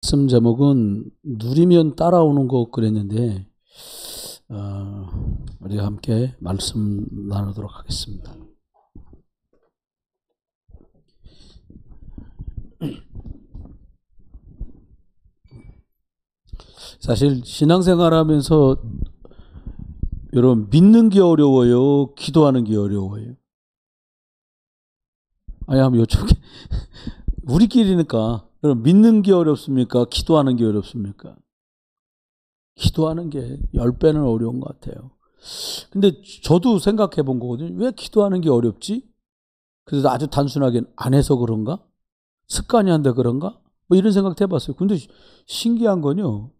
말씀 제목은 누리면 따라오는 것 그랬는데 우리가 함께 말씀 나누도록 하겠습니다. 사실 신앙생활하면서 여러분 믿는 게 어려워요? 기도하는 게 어려워요? 아니 한번 여쭤게 우리끼리니까 여러분 믿는 게 어렵습니까? 기도하는 게 어렵습니까? 기도하는 게 10배는 어려운 것 같아요. 근데 저도 생각해 본 거거든요. 왜 기도하는 게 어렵지? 그래서 아주 단순하게 안 해서 그런가? 습관이 안 돼 그런가? 뭐 이런 생각도 해봤어요. 근데 신기한 건요.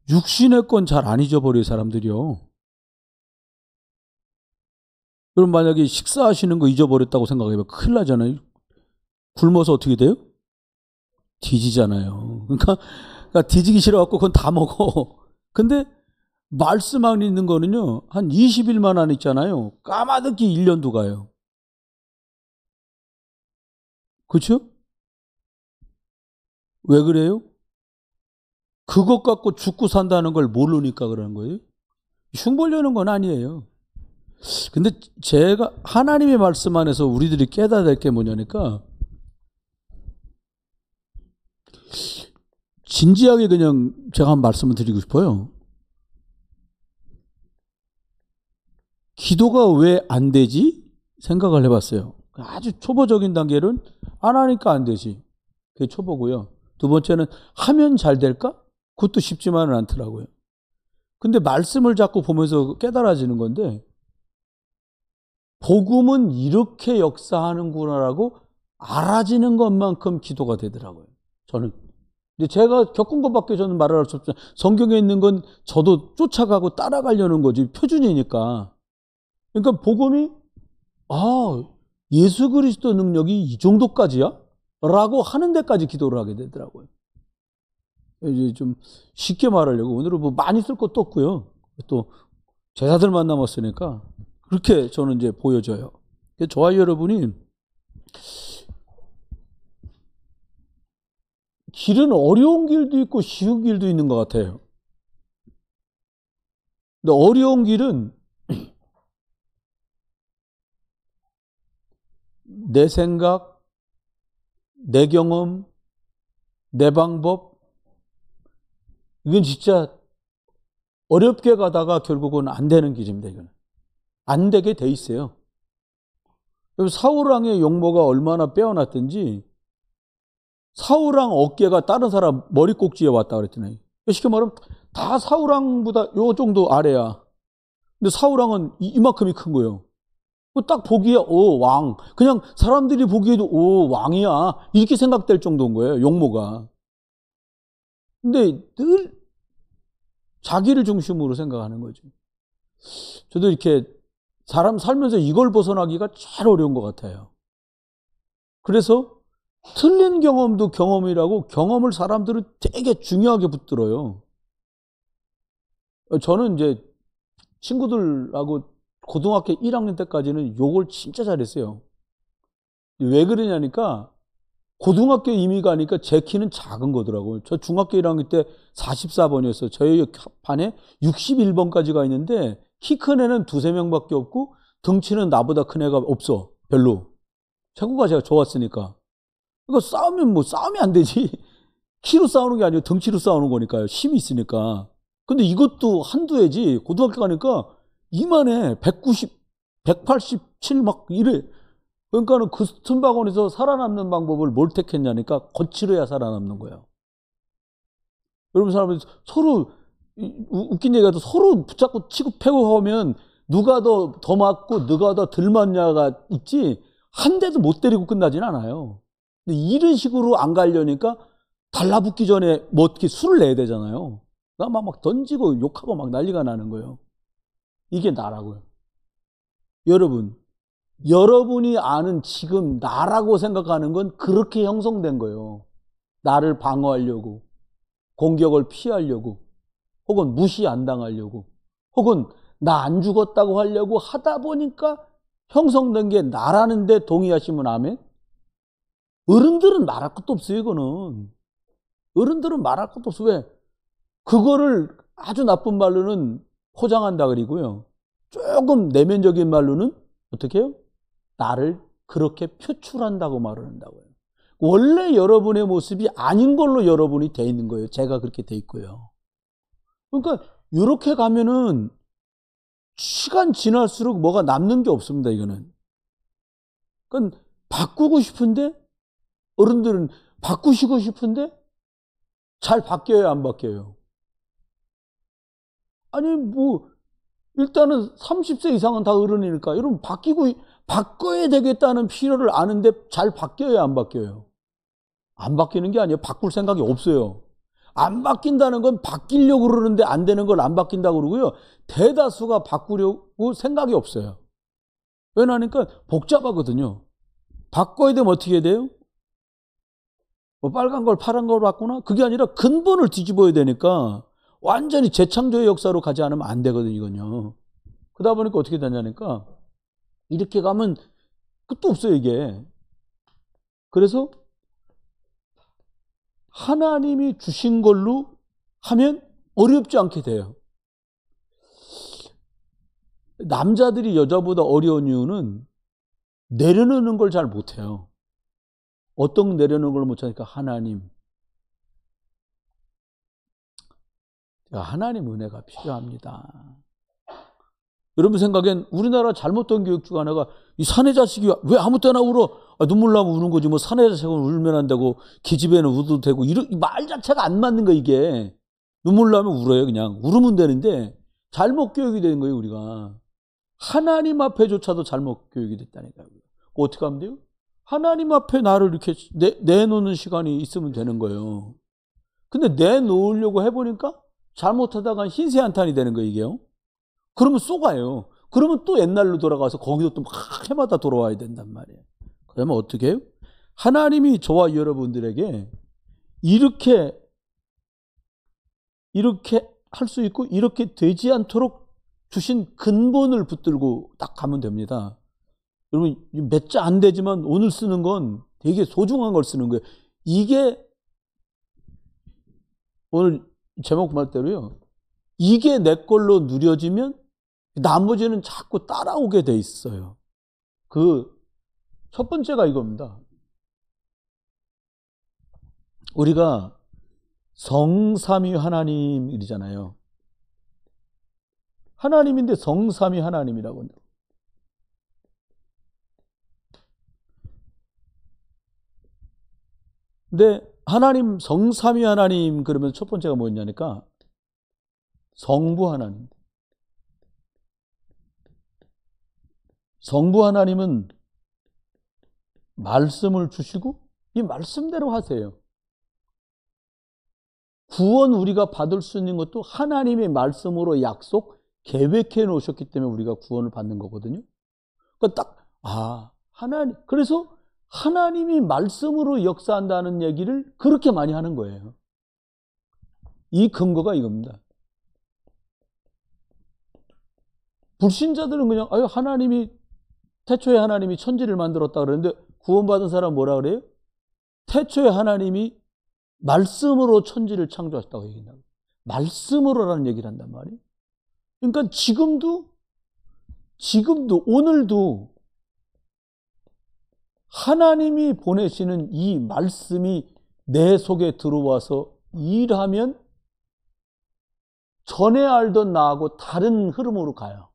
육신의 건 잘 안 잊어버려요, 사람들이요. 그럼 만약에 식사하시는 거 잊어버렸다고 생각해봐. 큰일 나잖아요. 굶어서 어떻게 돼요? 뒤지잖아요. 그러니까 뒤지기 싫어갖고 그건 다 먹어. 근데 말씀 안 읽는 거는요. 한 20일만 안 있잖아요. 까마득히 1년도 가요. 그렇죠? 왜 그래요? 그것 갖고 죽고 산다는 걸 모르니까 그러는 거예요. 흉 보려는 건 아니에요. 근데 제가 하나님의 말씀 안에서 우리들이 깨달아야 될 게 뭐냐니까 진지하게 그냥 제가 한 말씀을 드리고 싶어요. 기도가 왜 안 되지? 생각을 해봤어요. 아주 초보적인 단계는 안 하니까 안 되지. 그게 초보고요. 두 번째는 하면 잘 될까? 그것도 쉽지만은 않더라고요. 근데 말씀을 자꾸 보면서 깨달아지는 건데 복음은 이렇게 역사하는구나라고 알아지는 것만큼 기도가 되더라고요. 저는. 근데 제가 겪은 것밖에 저는 말을 할 수 없잖아요. 성경에 있는 건 저도 쫓아가고 따라가려는 거지. 표준이니까. 그러니까 복음이 예수 그리스도 능력이 이 정도까지야? 라고 하는 데까지 기도를 하게 되더라고요. 이제 좀 쉽게 말하려고 오늘은 뭐 많이 쓸 것도 없고요. 또 제자들만 남았으니까 그렇게 저는 이제 보여져요. 저와 여러분이 길은 어려운 길도 있고 쉬운 길도 있는 것 같아요. 근데 어려운 길은 내 생각, 내 경험, 내 방법, 이건 진짜 어렵게 가다가 결국은 안 되는 길입니다. 이건 안 되게 돼 있어요. 사울왕의 용모가 얼마나 빼어났든지 사울왕 어깨가 다른 사람 머리 꼭지에 왔다 그랬더니 쉽게 말하면 다 사울왕보다 요 정도 아래야. 근데 사울왕은 이만큼이 큰 거예요. 딱 보기에 왕. 그냥 사람들이 보기에도 왕이야. 이렇게 생각될 정도인 거예요. 용모가. 근데 늘 자기를 중심으로 생각하는 거죠. 저도 이렇게 사람 살면서 이걸 벗어나기가 제일 어려운 것 같아요. 그래서 틀린 경험도 경험이라고 경험을 사람들은 되게 중요하게 붙들어요. 저는 이제 친구들하고 고등학교 1학년 때까지는 욕을 진짜 잘했어요. 왜 그러냐니까 고등학교 이미 가니까 제 키는 작은 거더라고요. 저 중학교 1학년 때 44번이었어요. 저희 반에 61번까지가 있는데 키 큰 애는 두세 명밖에 없고 덩치는 나보다 큰 애가 없어. 별로. 체구가 제가 좋았으니까. 그러니까 싸우면 안 되지. 키로 싸우는 게 아니고 덩치로 싸우는 거니까요. 힘이 있으니까. 근데 이것도 한두 해지. 고등학교 가니까 이만해. 190, 187 막 이래. 그러니까는 그 틈바구니에서 살아남는 방법을 뭘 택했냐니까 거칠어야 살아남는 거예요. 여러분 사람들이 서로 웃긴 얘기가 서로 붙잡고 치고 패고 하면 누가 더 맞고 누가 더 덜 맞냐가 있지 한 대도 못 때리고 끝나진 않아요. 근데 이런 식으로 안 가려니까 달라붙기 전에 뭐 어떻게 술을 내야 되잖아요. 막 던지고 욕하고 막 난리가 나는 거예요. 이게 나라고요. 여러분이 아는 지금 나라고 생각하는 건 그렇게 형성된 거예요. 나를 방어하려고, 공격을 피하려고, 혹은 무시 안 당하려고, 혹은 나 안 죽었다고 하려고 하다 보니까 형성된 게 나라는데 동의하시면 아멘? 어른들은 말할 것도 없어요, 이거는. 어른들은 말할 것도 없어. 왜? 그거를 아주 나쁜 말로는 포장한다 그리고요. 조금 내면적인 말로는 어떻게 해요? 나를 그렇게 표출한다고 말을 한다고요. 원래 여러분의 모습이 아닌 걸로 여러분이 돼 있는 거예요. 제가 그렇게 돼 있고요. 그러니까 이렇게 가면은 시간 지날수록 뭐가 남는 게 없습니다. 이거는. 그러니까 바꾸고 싶은데 어른들은 바꾸시고 싶은데 잘 바뀌어요, 안 바뀌어요? 아니 뭐 일단은 30세 이상은 다 어른이니까 여러분 바꿔야 되겠다는 필요를 아는데 잘 바뀌어요, 안 바뀌어요? 안 바뀌는 게 아니에요. 바꿀 생각이 없어요. 안 바뀐다는 건 바뀌려고 그러는데 안 되는 걸 안 바뀐다고 그러고요. 대다수가 바꾸려고 생각이 없어요. 왜냐하니까 복잡하거든요. 바꿔야 되면 어떻게 해야 돼요? 뭐 빨간 걸 파란 걸 바꾸나? 그게 아니라 근본을 뒤집어야 되니까 완전히 재창조의 역사로 가지 않으면 안 되거든요, 이건요. 그러다 보니까 어떻게 되냐니까 이렇게 가면 끝도 없어요, 이게. 그래서 하나님이 주신 걸로 하면 어렵지 않게 돼요. 남자들이 여자보다 어려운 이유는 내려놓는 걸 잘 못해요. 어떤 내려놓는 걸 못하니까 하나님. 하나님 은혜가 필요합니다. 여러분 생각엔 우리나라 잘못된 교육 중 하나가 이 사내 자식이 왜 아무 때나 울어? 눈물 나면 우는 거지 뭐 사내 자식은 울면 안 되고 기집애는 울어도 되고 이런 말 자체가 안 맞는 거 이게. 눈물 나면 울어요 그냥. 울으면 되는데 잘못 교육이 되는 거예요 우리가. 하나님 앞에조차도 잘못 교육이 됐다니까요. 어떻게 하면 돼요? 하나님 앞에 나를 이렇게 내놓는 시간이 있으면 되는 거예요. 근데 내놓으려고 해보니까 잘못하다가 흰새 한탄이 되는 거예요 이게요. 그러면 쏘가요. 그러면 또 옛날로 돌아가서 거기도 또 막 해마다 돌아와야 된단 말이에요. 그러면 어떻게 해요? 하나님이 저와 여러분들에게 이렇게 할 수 있고 이렇게 되지 않도록 주신 근본을 붙들고 딱 가면 됩니다. 여러분 몇 자 안 되지만 오늘 쓰는 건 되게 소중한 걸 쓰는 거예요. 이게 오늘 제목 말대로요. 이게 내 걸로 누려지면 나머지는 자꾸 따라오게 돼 있어요. 첫 번째가 이겁니다. 우리가 성삼위 하나님이잖아요. 하나님인데 성삼위 하나님이라고 한다. 근데 하나님 성삼위 하나님 그러면 첫 번째가 뭐였냐니까 성부 하나님. 성부 하나님은 말씀을 주시고 이 말씀대로 하세요. 구원 우리가 받을 수 있는 것도 하나님의 말씀으로 약속, 계획해 놓으셨기 때문에 우리가 구원을 받는 거거든요. 그러니까 하나님, 그래서 하나님이 말씀으로 역사한다는 얘기를 그렇게 많이 하는 거예요. 이 근거가 이겁니다. 불신자들은 그냥 태초에 하나님이 천지를 만들었다 그러는데 구원받은 사람 뭐라 그래요? 태초에 하나님이 말씀으로 천지를 창조하셨다고 얘기한다고. 말씀으로라는 얘기를 한단 말이에요. 그러니까 지금도 오늘도 하나님이 보내시는 이 말씀이 내 속에 들어와서 일하면 전에 알던 나하고 다른 흐름으로 가요.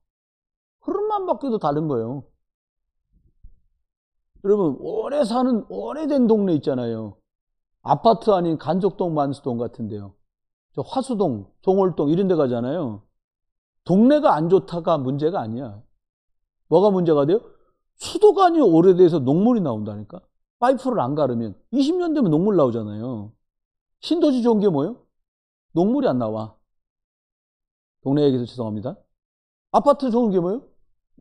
흐름만 바뀌어도 다른 거예요. 여러분 오래 사는 오래된 동네 있잖아요. 아파트 아닌 간족동, 만수동 같은데요. 저 화수동, 종월동 이런 데 가잖아요. 동네가 안 좋다가 문제가 아니야. 뭐가 문제가 돼요? 수도관이 오래돼서 녹물이 나온다니까. 파이프를 안 가르면 20년 되면 녹물 나오잖아요. 신도시 좋은 게 뭐예요? 녹물이 안 나와. 동네 얘기해서 죄송합니다. 아파트 좋은 게 뭐예요?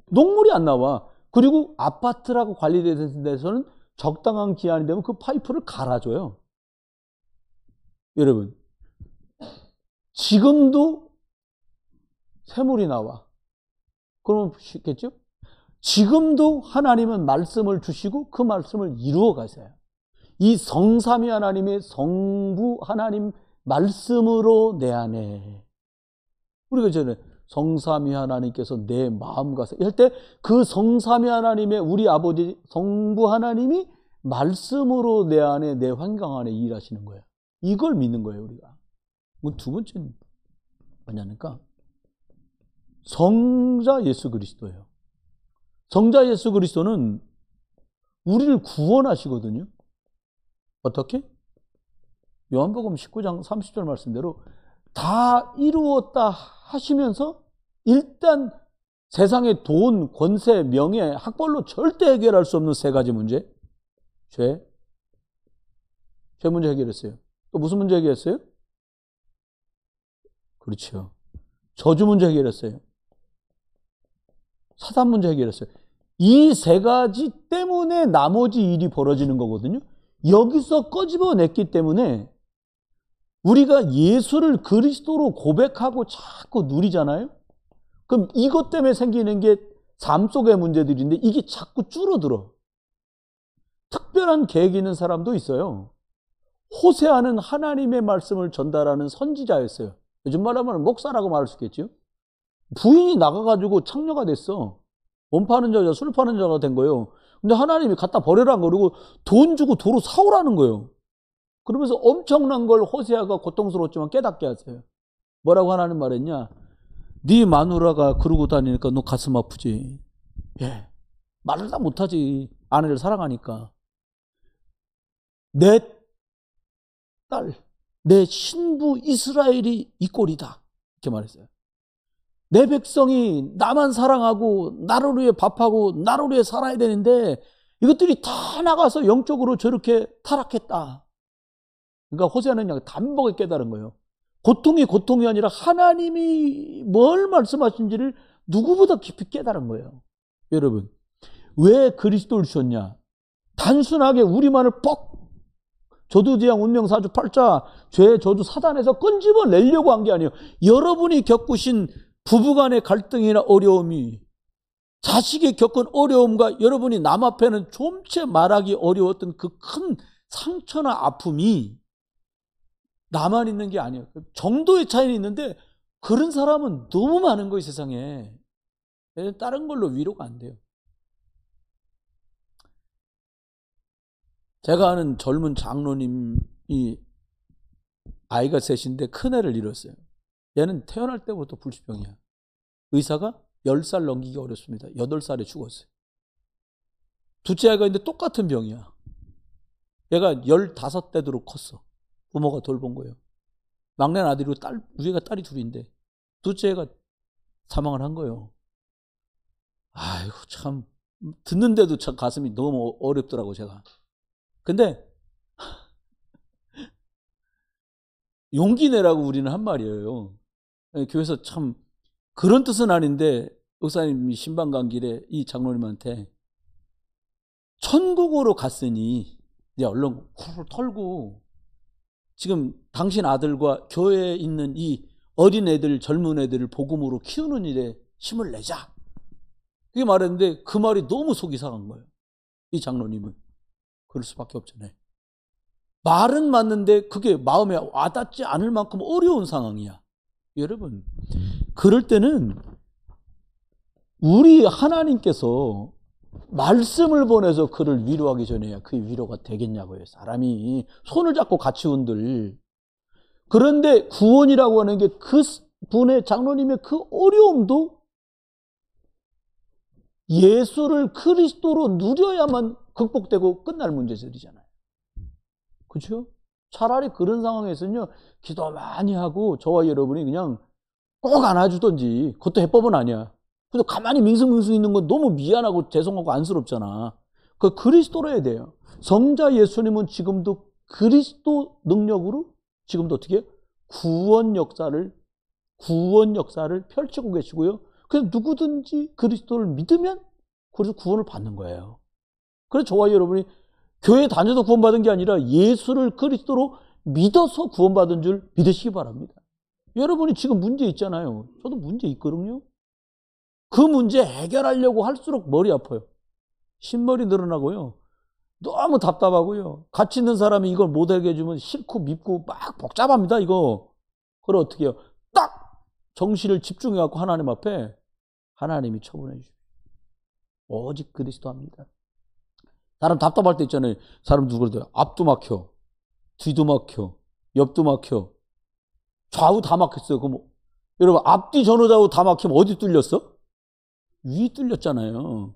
녹물이 안 나와. 그리고 아파트라고 관리되는 데서는 적당한 기한이 되면 그 파이프를 갈아줘요. 여러분 지금도 샘물이 나와. 그러면 쉽겠죠? 지금도 하나님은 말씀을 주시고 그 말씀을 이루어 가세요. 이 성삼위 하나님의 성부 하나님 말씀으로 내 안에, 우리가 전에 성삼위 하나님께서 내 마음과 할 때 그 성삼위 하나님의 우리 아버지 성부 하나님이 말씀으로 내 안에, 내 환경 안에 일하시는 거예요. 이걸 믿는 거예요, 우리가. 두 번째는 뭐냐니까 성자 예수 그리스도예요. 성자 예수 그리스도는 우리를 구원하시거든요. 어떻게? 요한복음 19장 30절 말씀대로 다 이루었다 하시면서 일단 세상의 돈, 권세, 명예, 학벌로 절대 해결할 수 없는 세 가지 문제. 죄 문제 해결했어요. 또 무슨 문제 해결했어요? 그렇죠. 저주 문제 해결했어요. 사단 문제 해결했어요. 이 세 가지 때문에 나머지 일이 벌어지는 거거든요. 여기서 꺼집어냈기 때문에 우리가 예수를 그리스도로 고백하고 자꾸 누리잖아요. 그럼 이것 때문에 생기는 게 삶 속의 문제들인데 이게 자꾸 줄어들어. 특별한 계획이 있는 사람도 있어요. 호세아는 하나님의 말씀을 전달하는 선지자였어요. 요즘 말하면 목사라고 말할 수 있겠죠. 부인이 나가가지고 창녀가 됐어. 몸 파는 여자, 술 파는 자가 된 거예요. 근데 하나님이 갖다 버려라 그러고 돈 주고 도로 사오라는 거예요. 그러면서 엄청난 걸 호세아가 고통스러웠지만 깨닫게 하세요. 뭐라고 하나님 말했냐? 네 마누라가 그러고 다니니까 너 가슴 아프지. 예, 말을 다 못하지. 아내를 사랑하니까. 내 딸, 내 신부 이스라엘이 이 꼴이다. 이렇게 말했어요. 내 백성이 나만 사랑하고 나를 위해 밥하고 나를 위해 살아야 되는데 이것들이 다 나가서 영적으로 저렇게 타락했다. 그러니까 호세아는 그냥 단복에 깨달은 거예요. 고통이 고통이 아니라 하나님이 뭘 말씀하신지를 누구보다 깊이 깨달은 거예요. 여러분, 왜 그리스도를 주셨냐? 단순하게 우리만을 저두지향 운명사주 팔자 죄 저주 사단에서 끈집어내려고 한 게 아니에요. 여러분이 겪으신 부부간의 갈등이나 어려움이, 자식이 겪은 어려움과 여러분이 남 앞에는 좀채 말하기 어려웠던 그 큰 상처나 아픔이 나만 있는 게 아니에요. 정도의 차이는 있는데 그런 사람은 너무 많은 거예요, 세상에. 다른 걸로 위로가 안 돼요. 제가 아는 젊은 장로님이 아이가 셋인데 큰애를 잃었어요. 얘는 태어날 때부터 불치병이야. 의사가 10살 넘기기 어렵습니다. 8살에 죽었어요. 둘째 아이가 있는데 똑같은 병이야. 얘가 15대 도록 컸어. 부모가 돌본 거예요. 막내 아들이고 위에가 딸이 둘인데 둘째가 사망을 한 거예요. 아이고 참 듣는데도 참 가슴이 너무 어렵더라고 제가. 근데 용기 내라고 우리는 한 말이에요. 교회에서 참 그런 뜻은 아닌데 목사님이 신방 간 길에 이 장로님한테 천국으로 갔으니 이제 얼른 훌 털고 지금 당신 아들과 교회에 있는 이 어린 애들, 젊은 애들을 복음으로 키우는 일에 힘을 내자. 그게 말했는데 그 말이 너무 속이 상한 거예요. 이 장로님은. 그럴 수밖에 없잖아요. 말은 맞는데 그게 마음에 와닿지 않을 만큼 어려운 상황이야. 여러분, 그럴 때는 우리 하나님께서 말씀을 보내서 그를 위로하기 전에야 그게 위로가 되겠냐고요. 사람이 손을 잡고 같이 온들. 그런데 구원이라고 하는 게 그 분의 장로님의 그 어려움도 예수를 그리스도로 누려야만 극복되고 끝날 문제들이잖아요. 그렇죠? 차라리 그런 상황에서는요, 기도 많이 하고 저와 여러분이 그냥 꼭 안아주든지, 그것도 해법은 아니야. 그래서 가만히 밍숭밍숭 있는 건 너무 미안하고 죄송하고 안쓰럽잖아. 그 그리스도로 해야 돼요. 성자 예수님은 지금도 그리스도 능력으로 지금도 어떻게 해요? 구원 역사를 펼치고 계시고요. 그래서 누구든지 그리스도를 믿으면 그래서 구원을 받는 거예요. 그래서 저와 여러분이 교회 다녀서 구원받은 게 아니라 예수를 그리스도로 믿어서 구원받은 줄 믿으시기 바랍니다. 여러분이 지금 문제 있잖아요. 저도 문제 있거든요. 그 문제 해결하려고 할수록 머리 아파요. 신머리 늘어나고요. 너무 답답하고요. 같이 있는 사람이 이걸 못 알게 해주면 싫고 밉고 막 복잡합니다, 이거. 그럼 어떻게 해요? 딱 정신을 집중해갖고 하나님 앞에 하나님이 처분해 주십시오. 오직 그리스도 합니다. 사람 답답할 때 있잖아요. 사람 누구 그러더라. 앞도 막혀, 뒤도 막혀, 옆도 막혀, 좌우 다 막혔어요. 그럼 여러분 앞뒤 전후좌우 다 막히면 어디 뚫렸어? 위 뚫렸잖아요.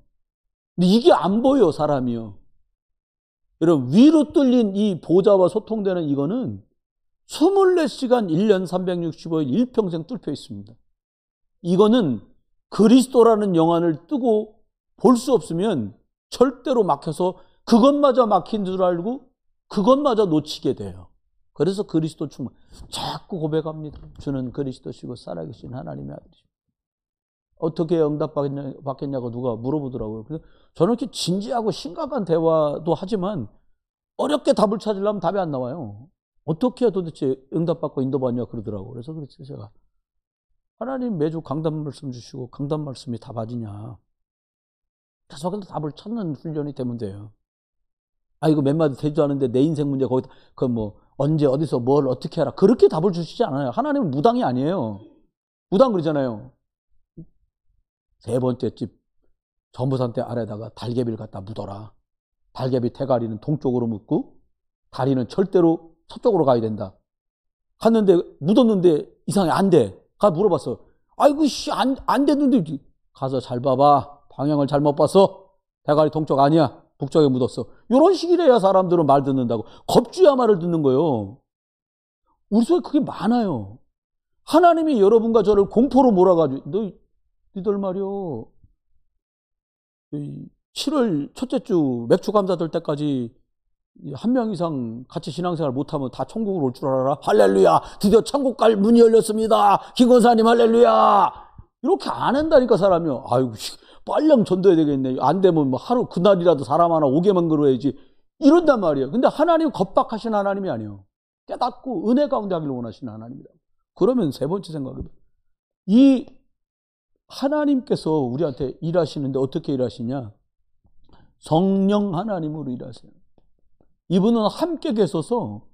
근데 이게 안 보여, 사람이요. 여러분 위로 뚫린 이 보좌와 소통되는 이거는 24시간 1년 365일 일평생 뚫혀 있습니다. 이거는 그리스도라는 영안을 뜨고 볼 수 없으면 절대로 막혀서 그것마저 막힌 줄 알고 그것마저 놓치게 돼요. 그래서 그리스도 충만. 자꾸 고백합니다. 주는 그리스도시고 살아계신 하나님의 아들이시고. 어떻게 응답받겠냐고 누가 물어보더라고요. 그래서 저는 이렇게 진지하고 심각한 대화도 하지만 어렵게 답을 찾으려면 답이 안 나와요. 어떻게 해야 도대체 응답받고 인도받냐 그러더라고요. 그래서 제가 하나님 매주 강단 말씀 주시고 강단 말씀이 답하지냐. 계속해서 답을 찾는 훈련이 되면 돼요. 아, 이거 몇 마디 되지도 않은데 내 인생 문제 거기다, 언제, 어디서, 뭘, 어떻게 하라. 그렇게 답을 주시지 않아요. 하나님은 무당이 아니에요. 무당 그러잖아요. 세 번째 집, 전부산대 아래다가 달개비를 갖다 묻어라. 달개비 대가리는 동쪽으로 묻고, 다리는 절대로 서쪽으로 가야 된다. 갔는데, 묻었는데, 이상해, 안 돼. 가 물어봤어. 아이고, 안 됐는데, 가서 잘 봐봐. 방향을 잘못 봤어. 대가리 동쪽 아니야. 북쪽에 묻었어. 이런 식이래야 사람들은 말 듣는다고. 겁주야 말을 듣는 거예요. 우리 속에 그게 많아요. 하나님이 여러분과 저를 공포로 몰아가지고 니들 말이요. 7월 첫째 주 맥주 감사 될 때까지 한 명 이상 같이 신앙생활 못하면 다 천국으로 올 줄 알아라. 할렐루야. 드디어 천국 갈 문이 열렸습니다. 김권사님 할렐루야. 이렇게 안 한다니까 사람이요. 아이고 빨랑 전도해야 되겠네. 안 되면 뭐 하루 그날이라도 사람 하나 오게 만들어야지. 이런단 말이에요. 근데 하나님은 겁박하신 하나님이 아니에요. 깨닫고 은혜 가운데 하기를 원하시는 하나님이다. 그러면 세 번째 생각은 이 하나님께서 우리한테 일하시는데 어떻게 일하시냐? 성령 하나님으로 일하세요. 이분은 함께 계셔서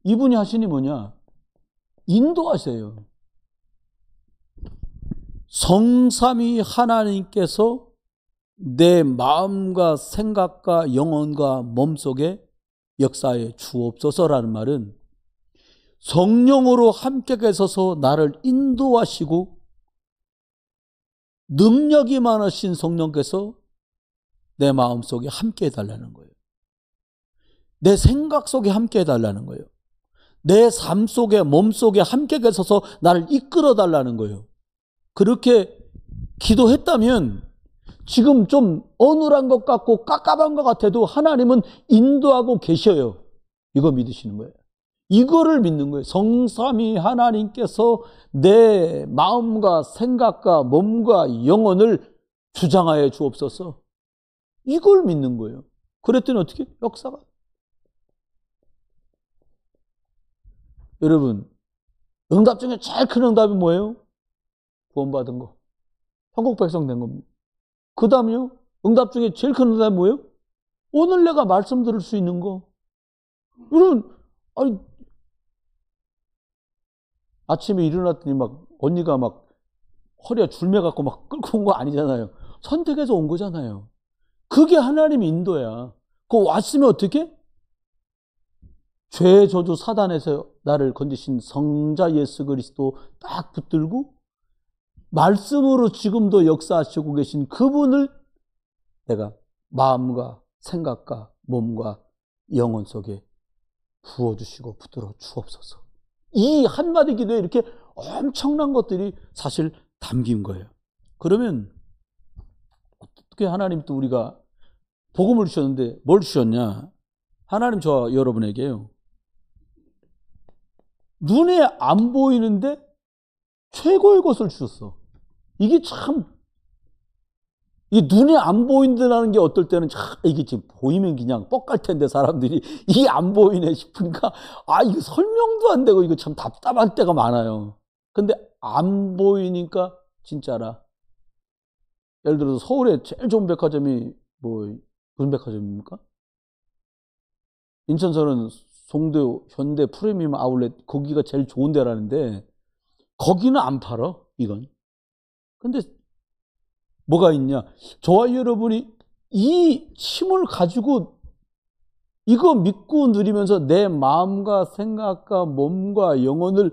이분이 하시니 뭐냐? 인도하세요. 성삼위 하나님께서 내 마음과 생각과 영혼과 몸속에 역사에 주옵소서라는 말은 성령으로 함께 계셔서 나를 인도하시고 능력이 많으신 성령께서 내 마음속에 함께 해달라는 거예요. 내 생각 속에 함께 해달라는 거예요. 내 삶 속에 몸 속에 함께 계셔서 나를 이끌어 달라는 거예요. 그렇게 기도했다면 지금 좀 어눌한 것 같고 깝깝한 것 같아도 하나님은 인도하고 계셔요. 이거 믿으시는 거예요. 이거를 믿는 거예요. 성삼위 하나님께서 내 마음과 생각과 몸과 영혼을 주장하여 주옵소서. 이걸 믿는 거예요. 그랬더니 어떻게? 역사가. 여러분, 응답 중에 제일 큰 응답이 뭐예요? 구원받은 거. 천국 백성 된 겁니다. 그 다음이요? 응답 중에 제일 큰 응답이 뭐예요? 오늘 내가 말씀 들을 수 있는 거. 여러분, 아니, 아침에 일어났더니 막 언니가 막 허리에 줄매갖고 막 끌고 온 거 아니잖아요. 선택해서 온 거잖아요. 그게 하나님 인도야. 그거 왔으면 어떻게? 죄 저주 사단에서 나를 건지신 성자 예수 그리스도 딱 붙들고 말씀으로 지금도 역사하시고 계신 그분을 내가 마음과 생각과 몸과 영혼 속에 부어주시고 붙들어 주옵소서. 이 한마디 기도에 이렇게 엄청난 것들이 사실 담긴 거예요. 그러면 어떻게 하나님 또 우리가 복음을 주셨는데 뭘 주셨냐? 하나님 저와 여러분에게요. 눈에 안 보이는데 최고의 것을 주셨어. 이게 참, 이 눈에 안 보인다는 게 어떨 때는 참, 이게 지금 보이면 그냥 뻑갈 텐데 사람들이 이게 안 보이네 싶으니까 이거 설명도 안 되고 이거 참 답답할 때가 많아요. 근데 안 보이니까 진짜라. 예를 들어서 서울에 제일 좋은 백화점이 무슨 백화점입니까? 인천서는 송도 현대 프리미엄 아울렛 거기가 제일 좋은 데라는데 거기는 안 팔아 이건. 근데 뭐가 있냐? 저와 여러분이 이 힘을 가지고 이거 믿고 누리면서 내 마음과 생각과 몸과 영혼을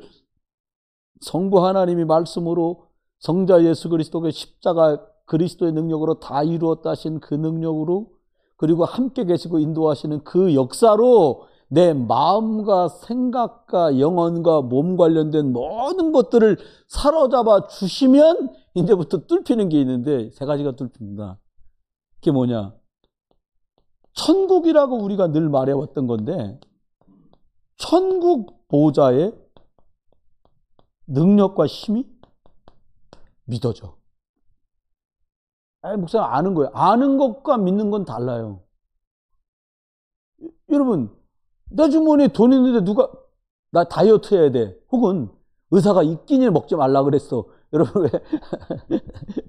성부 하나님이 말씀으로 성자 예수 그리스도의 십자가 그리스도의 능력으로 다 이루었다 하신 그 능력으로 그리고 함께 계시고 인도하시는 그 역사로 내 마음과 생각과 영혼과 몸 관련된 모든 것들을 사로잡아 주시면 이제부터 뚫히는 게 있는데 세 가지가 뚫힙니다. 그게 뭐냐? 천국이라고 우리가 늘 말해왔던 건데 천국 보좌의 능력과 힘이 믿어져. 목사님 아는 거예요. 아는 것과 믿는 건 달라요. 여러분 내 주머니에 돈 있는데 누가 나 다이어트 해야 돼. 혹은 의사가 이끼니 먹지 말라 그랬어. 여러분 왜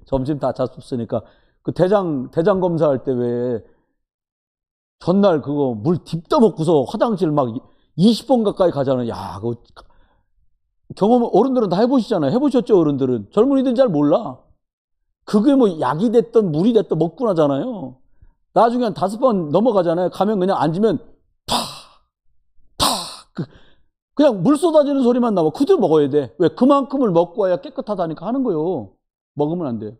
점심 다 잡숫으니까 그 대장 검사할 때 왜 전날 그거 물 딥다 먹고서 화장실 막 20번 가까이 가잖아요. 야, 그거 경험 어른들은 다 해보시잖아요. 해보셨죠 어른들은. 젊은이들은 잘 몰라. 그게 뭐 약이 됐든 물이 됐든 먹고 나잖아요. 나중에 한 5번 넘어가잖아요. 가면 그냥 앉으면 그냥 물 쏟아지는 소리만 나와. 그대로 먹어야 돼. 왜? 그만큼을 먹고 와야 깨끗하다니까 하는 거요. 먹으면 안 돼.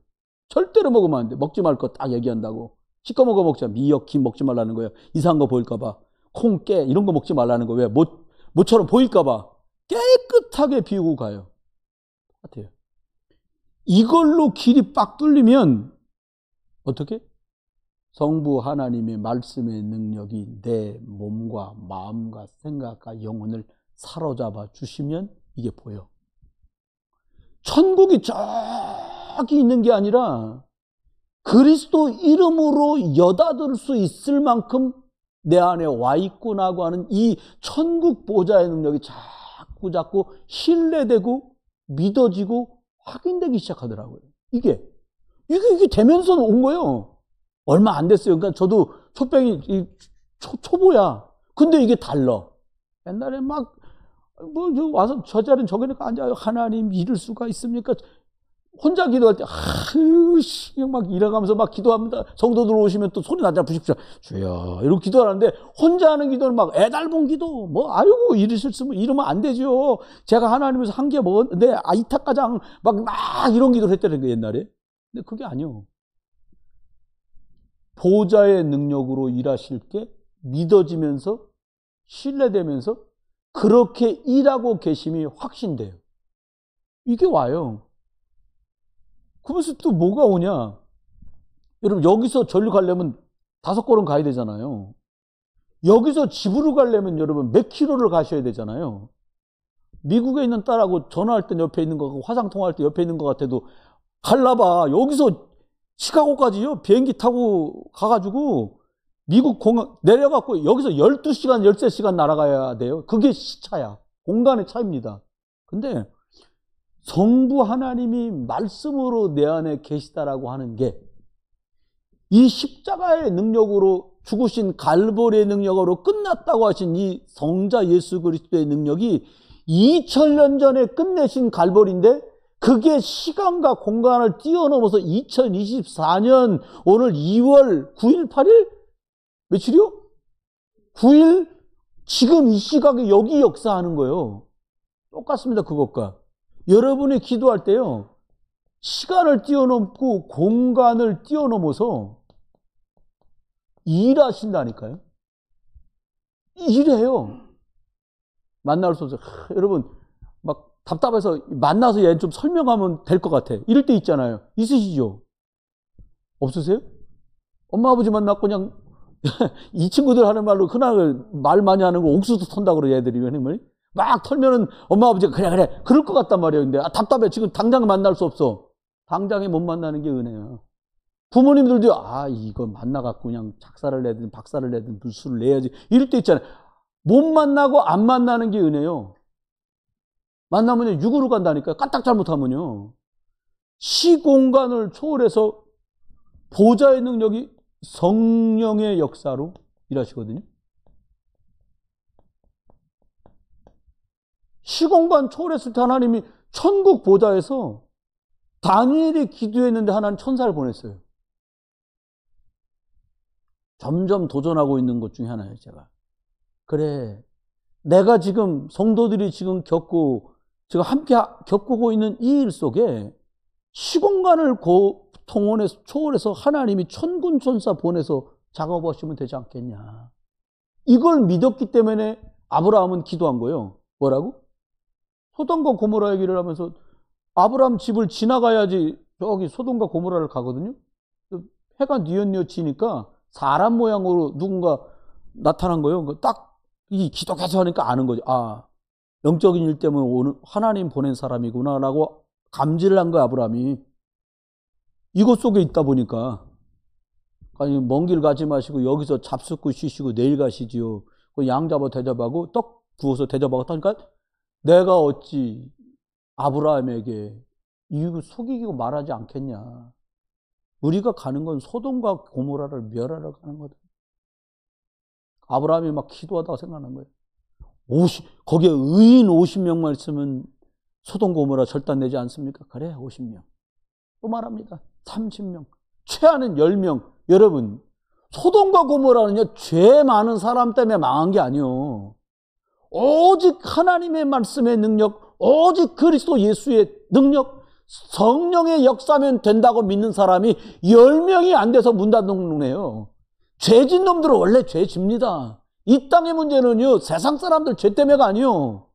절대로 먹으면 안 돼. 먹지 말 거 딱 얘기한다고. 시꺼먼 거 먹자. 미역, 김 먹지 말라는 거예요. 이상한 거 보일까봐. 콩, 깨 이런 거 먹지 말라는 거예요. 왜? 모처럼 보일까봐. 깨끗하게 비우고 가요. 같아요. 이걸로 길이 빡 뚫리면 어떻게? 성부 하나님의 말씀의 능력이 내 몸과 마음과 생각과 영혼을 사로잡아 주시면 이게 보여. 천국이 저기 있는 게 아니라 그리스도 이름으로 여닫을 수 있을 만큼 내 안에 와 있구나고 하는 이 천국 보좌의 능력이 자꾸 신뢰되고 믿어지고 확인되기 시작하더라고요. 이게 되면서 온 거예요. 얼마 안 됐어요. 그러니까 저도 초병이 초보야. 근데 이게 달라. 옛날에 막 와서 저 자리는 저기니까 앉아요. 하나님 이럴 수가 있습니까? 혼자 기도할 때 막 일어가면서 막 기도합니다. 성도들 오시면 또 소리 나자 부십시오. 주여 이러고 기도하는데 혼자 하는 기도는 막 애달픈 기도 아이고 이러면 안 되죠. 제가 하나님에서 한 게 뭐인데 이타가장 막 이런 기도를 했다는 거 옛날에. 근데 그게 아니요. 보좌의 능력으로 일하실 게 믿어지면서 신뢰되면서 그렇게 일하고 계심이 확신돼요. 이게 와요. 그러면서 또 뭐가 오냐? 여러분 여기서 절로 가려면 5걸음 가야 되잖아요. 여기서 집으로 가려면 여러분 몇 킬로를 가셔야 되잖아요. 미국에 있는 딸하고 전화할 때 옆에 있는 거 화상 통화할 때 옆에 있는 것 같아도 갈라봐. 여기서 시카고까지요 비행기 타고 가가지고 미국 공항 내려갖고 여기서 12시간 13시간 날아가야 돼요. 그게 시차야. 공간의 차이입니다. 근데 성부 하나님이 말씀으로 내 안에 계시다라고 하는 게 이 십자가의 능력으로 죽으신 갈보리의 능력으로 끝났다고 하신 이 성자 예수 그리스도의 능력이 2000년 전에 끝내신 갈보리인데 그게 시간과 공간을 뛰어넘어서 2024년 오늘 2월 9일 8일 며칠이요? 9일 지금 이 시각에 여기 역사하는 거예요. 똑같습니다. 그것과 여러분이 기도할 때요 시간을 뛰어넘고 공간을 뛰어넘어서 일하신다니까요. 일해요. 만날 수 없어요. 여러분 막 답답해서 만나서 얘 좀 설명하면 될 것 같아. 이럴 때 있잖아요. 있으시죠? 없으세요? 엄마 아버지 만났고 그냥 이 친구들 하는 말로 흔한 말 많이 하는 거 옥수수 턴다 그러 애들이 막 털면은 엄마 아버지가 그래 그럴 것 같단 말이에요. 근데 답답해. 지금 당장 만날 수 없어. 당장에 못 만나는 게 은혜야. 부모님들도 이거 만나갖고 그냥 작사를 내든 박사를 내든 불수를 내야지 이럴 때 있잖아요. 못 만나고 안 만나는 게 은혜요. 만나면 육으로 간다니까요. 까딱 잘못하면요. 시공간을 초월해서 보좌의 능력이 성령의 역사로 일하시거든요. 시공간 초월했을 때 하나님이 천국 보좌에서 다니엘이 기도했는데 하나님 천사를 보냈어요. 점점 도전하고 있는 것 중에 하나예요, 제가. 그래, 내가 지금 성도들이 지금 지금 함께 겪고 있는 이 일 속에 시공간을 초월해서 하나님이 천군 천사 보내서 작업하시면 되지 않겠냐. 이걸 믿었기 때문에 아브라함은 기도한 거예요. 뭐라고? 소돔과 고모라 얘기를 하면서 아브라함 집을 지나가야지 저기 소돔과 고모라를 가거든요. 해가 뉘엿뉘엿 지니까 사람 모양으로 누군가 나타난 거예요. 딱 이 기도 계속 하니까 아는 거죠. 아, 영적인 일 때문에 오늘 하나님 보낸 사람이구나라고 감지를 한 거야, 아브라함이. 이곳 속에 있다 보니까. 아니, 먼 길 가지 마시고 여기서 잡숫고 쉬시고 내일 가시지요. 양 잡아 대접하고 떡 구워서 대접하고 하니까 내가 어찌 아브라함에게 이거 속이고 말하지 않겠냐. 우리가 가는 건 소돔과 고모라를 멸하러 가는 거다. 아브라함이 막 기도하다가 생각난 거예요. 거기에 의인 50명만 있으면 소돔 고모라 절단되지 않습니까? 그래, 50명. 또 말합니다. 30명. 최하는 10명. 여러분, 소돔과 고모라는요, 죄 많은 사람 때문에 망한 게 아니요. 오직 하나님의 말씀의 능력, 오직 그리스도 예수의 능력, 성령의 역사면 된다고 믿는 사람이 10명이 안 돼서 문 닫는 거예요. 죄진 놈들은 원래 죄집니다. 이 땅의 문제는요, 세상 사람들 죄 때문에가 아니요.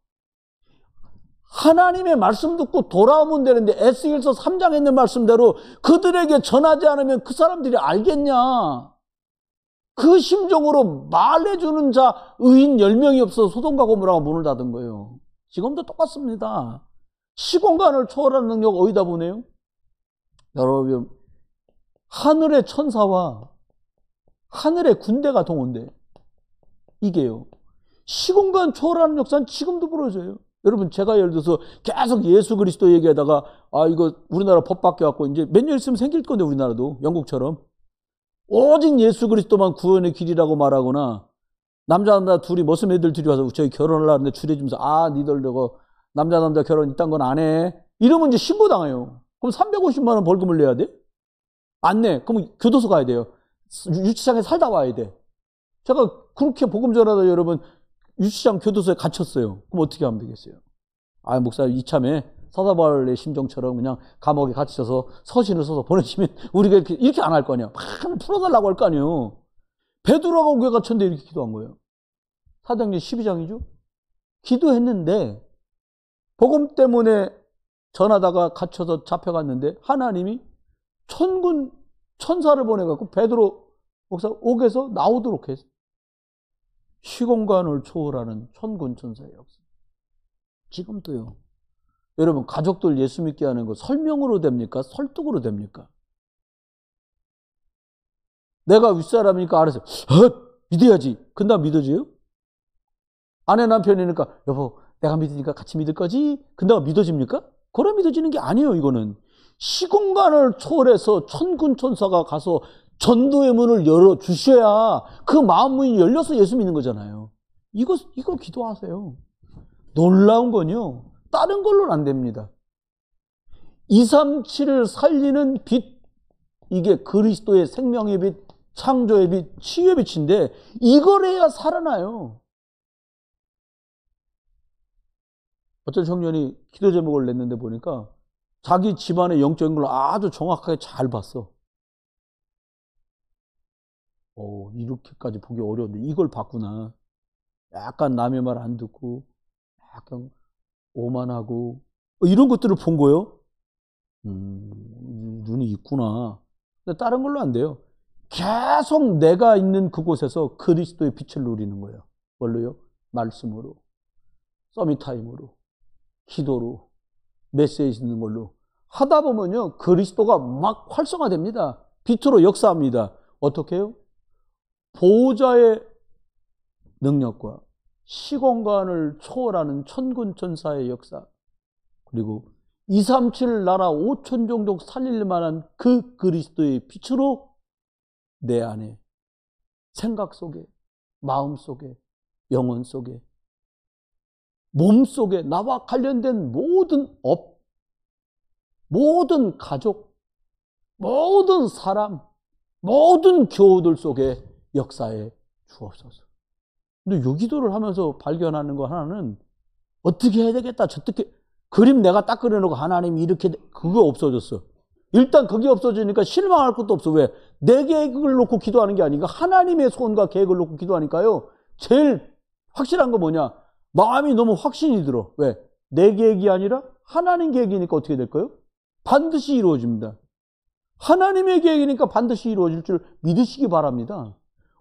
하나님의 말씀 듣고 돌아오면 되는데 에스겔서 3장에 있는 말씀대로 그들에게 전하지 않으면 그 사람들이 알겠냐. 그 심정으로 말해주는 자 의인 10명이 없어서 소돔과 고모라가 문을 닫은 거예요. 지금도 똑같습니다. 시공간을 초월하는 능력 어디다 보내요? 여러분, 하늘의 천사와 하늘의 군대가 동원돼. 이게요. 시공간 초월하는 역사는 지금도 벌어져요. 여러분, 제가 예를 들어서 계속 예수 그리스도 얘기하다가 이거 우리나라 법 바뀌어갖고 이제 몇 년 있으면 생길 건데, 우리나라도 영국처럼 오직 예수 그리스도만 구원의 길이라고 말하거나 남자 둘이 머슴 애들 둘이 와서 저희 결혼을 하는데 주례주면서 니들 저거 남자 결혼 이딴 건 안 해. 이러면 이제 신고당해요. 그럼 350만 원 벌금을 내야 돼? 안 내. 그럼 교도소 가야 돼요. 유치장에 살다 와야 돼. 제가 그렇게 복음 전하다 여러분 유치장 교도소에 갇혔어요. 그럼 어떻게 하면 되겠어요? 목사님 이참에 사사바울의 심정처럼 그냥 감옥에 갇혀서 서신을 써서 보내시면 우리가 이렇게 안 할 거 아니야. 막 풀어달라고 할 거 아니에요. 베드로가 왜 갇혔는데 이렇게 기도한 거예요. 사도행전 12장이죠. 기도했는데 복음 때문에 전하다가 갇혀서 잡혀갔는데 하나님이 천사를 보내갖고 베드로 목사 옥에서 나오도록 했어요. 시공간을 초월하는 천군 천사의 역사. 지금도요. 여러분, 가족들 예수 믿게 하는 거 설명으로 됩니까? 설득으로 됩니까? 내가 윗사람이니까 알아서 믿어야지. 근데 믿어져요? 아내 남편이니까 여보 내가 믿으니까 같이 믿을 거지? 근데 믿어집니까? 그래 믿어지는 게 아니에요. 이거는 시공간을 초월해서 천군 천사가 가서 전도의 문을 열어주셔야 그 마음 문이 열려서 예수 믿는 거잖아요. 이거 기도하세요. 놀라운 건요. 다른 걸로는 안 됩니다. 237을 살리는 빛, 이게 그리스도의 생명의 빛, 창조의 빛, 치유의 빛인데 이걸 해야 살아나요. 어떤 청년이 기도 제목을 냈는데 보니까 자기 집안의 영적인 걸 아주 정확하게 잘 봤어. 이렇게까지 보기 어려운데 이걸 봤구나. 약간 남의 말 안 듣고 약간 오만하고 이런 것들을 본 거예요. 눈이 있구나. 근데 다른 걸로 안 돼요. 계속 내가 있는 그곳에서 그리스도의 빛을 누리는 거예요. 뭘로요? 말씀으로, 서밋타임으로, 기도로, 메시지 있는 걸로 하다 보면요 그리스도가 막 활성화됩니다. 빛으로 역사합니다. 어떻게 해요? 보호자의 능력과 시공간을 초월하는 천군 천사의 역사, 그리고 237 나라 5천 종족 살릴 만한 그 그리스도의 빛으로 내 안에 생각 속에, 마음 속에, 영혼 속에 몸속에 나와 관련된 모든 업, 모든 가족, 모든 사람, 모든 교우들 속에 역사에 주옵소서. 근데 요 기도를 하면서 발견하는 거 하나는 어떻게 해야 되겠다. 저떻게 그림 내가 딱 그려놓고 하나님이 이렇게 그거 없어졌어. 일단 그게 없어지니까 실망할 것도 없어. 왜? 내 계획을 놓고 기도하는 게 아니고 하나님의 소원과 계획을 놓고 기도하니까요. 제일 확실한 거 뭐냐? 마음이 너무 확신이 들어. 왜? 내 계획이 아니라 하나님 계획이니까 어떻게 될까요? 반드시 이루어집니다. 하나님의 계획이니까 반드시 이루어질 줄 믿으시기 바랍니다.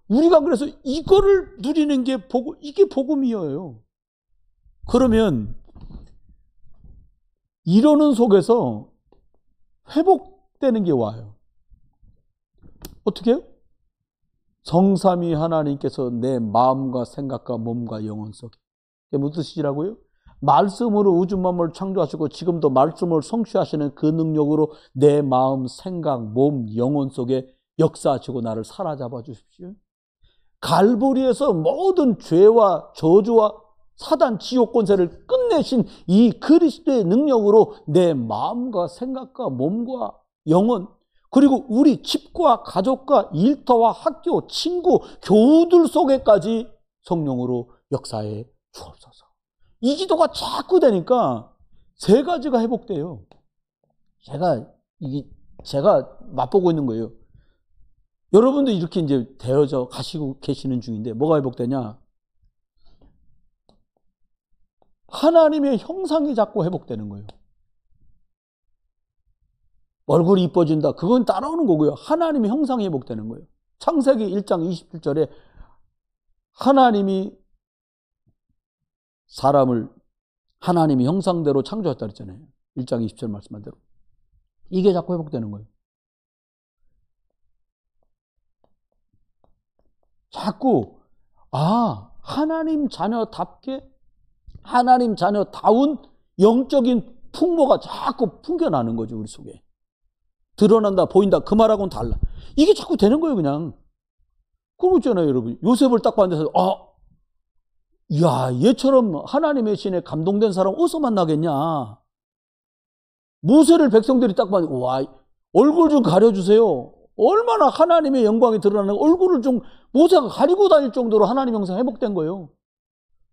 우리가 그래서 이거를 누리는 게 이게 복음이에요. 그러면 이러는 속에서 회복되는 게 와요. 어떻게 해요? 성삼위 하나님께서 내 마음과 생각과 몸과 영혼 속에. 이게 무슨 뜻이라고요? 말씀으로 우주 만물을 창조하시고 지금도 말씀을 성취하시는 그 능력으로 내 마음, 생각, 몸, 영혼 속에 역사하시고 나를 사로잡아 주십시오. 갈보리에서 모든 죄와 저주와 사단 지옥 권세를 끝내신 이 그리스도의 능력으로 내 마음과 생각과 몸과 영혼, 그리고 우리 집과 가족과 일터와 학교, 친구, 교우들 속에까지 성령으로 역사해 주옵소서. 이 기도가 자꾸 되니까 세 가지가 회복돼요. 제가 맛보고 있는 거예요. 여러분도 이렇게 이제 되어져 가시고 계시는 중인데 뭐가 회복되냐? 하나님의 형상이 자꾸 회복되는 거예요. 얼굴이 이뻐진다. 그건 따라오는 거고요. 하나님의 형상이 회복되는 거예요. 창세기 1장 27절에 하나님이 사람을 하나님의 형상대로 창조했다 그랬잖아요. 1장 20절 말씀한 대로. 이게 자꾸 회복되는 거예요. 자꾸 하나님 자녀답게 하나님 자녀다운 영적인 풍모가 자꾸 풍겨나는 거죠. 우리 속에. 드러난다, 보인다. 그 말하고는 달라. 이게 자꾸 되는 거예요. 그냥. 그러고 있잖아요. 여러분. 요셉을 딱 봤는데 얘처럼 하나님의 신에 감동된 사람 어디서 만나겠냐. 모세를 백성들이 딱 봤는데 얼굴 좀 가려주세요. 얼마나 하나님의 영광이 드러나는 얼굴을 좀 모세가 가리고 다닐 정도로 하나님 형상 회복된 거예요.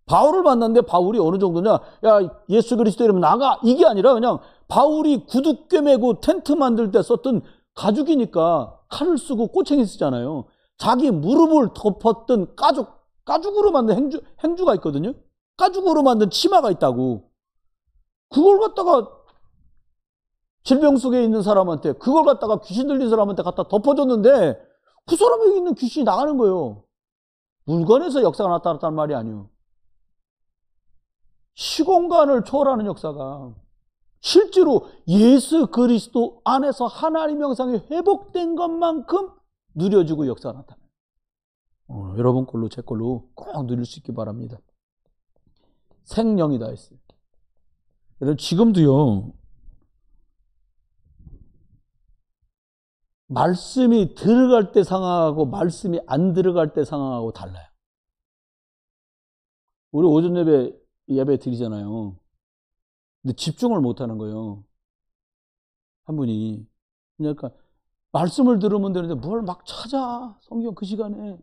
바울을 만났는데 바울이 어느 정도냐? 야, 예수 그리스도 이러면 나가. 이게 아니라 그냥 바울이 구두 꿰매고 텐트 만들 때 썼던 가죽이니까 칼을 쓰고 꼬챙이 쓰잖아요. 자기 무릎을 덮었던 가죽으로 만든 행주가 있거든요. 가죽으로 만든 치마가 있다고. 그걸 갖다가 질병 속에 있는 사람한테, 그걸 갖다가 귀신 들린 사람한테 갖다 덮어줬는데 그 사람에게 있는 귀신이 나가는 거예요. 물건에서 역사가 나타났다는 말이 아니에요. 시공간을 초월하는 역사가 실제로 예수 그리스도 안에서 하나님 형상이 회복된 것만큼 누려지고 역사가 나타나요. 여러분 걸로 제 걸로 꼭 누릴 수 있기 바랍니다. 생령이다 했어요. 여러분 지금도요. 말씀이 들어갈 때 상황하고 말씀이 안 들어갈 때 상황하고 달라요. 우리 오전 예배 드리잖아요. 근데 집중을 못 하는 거예요. 한 분이. 그러니까 말씀을 들으면 되는데 뭘 막 찾아. 성경 그 시간에.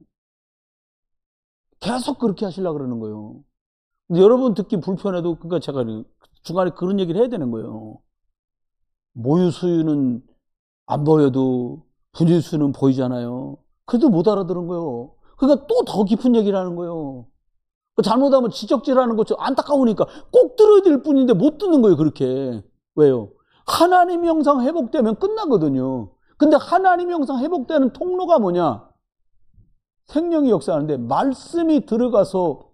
계속 그렇게 하시려고 그러는 거예요. 근데 여러분 듣기 불편해도 그러니까 제가 중간에 그런 얘기를 해야 되는 거예요. 모유수유는 안 보여도 분유수유는 보이잖아요. 그래도 못 알아들은 거예요. 그러니까 또 더 깊은 얘기를 하는 거예요. 잘못하면 지적질하는 것처럼 안타까우니까 꼭 들어야 될 뿐인데 못 듣는 거예요. 그렇게. 왜요? 하나님 형상 회복되면 끝나거든요. 근데 하나님 형상 회복되는 통로가 뭐냐? 생명이 역사하는데 말씀이 들어가서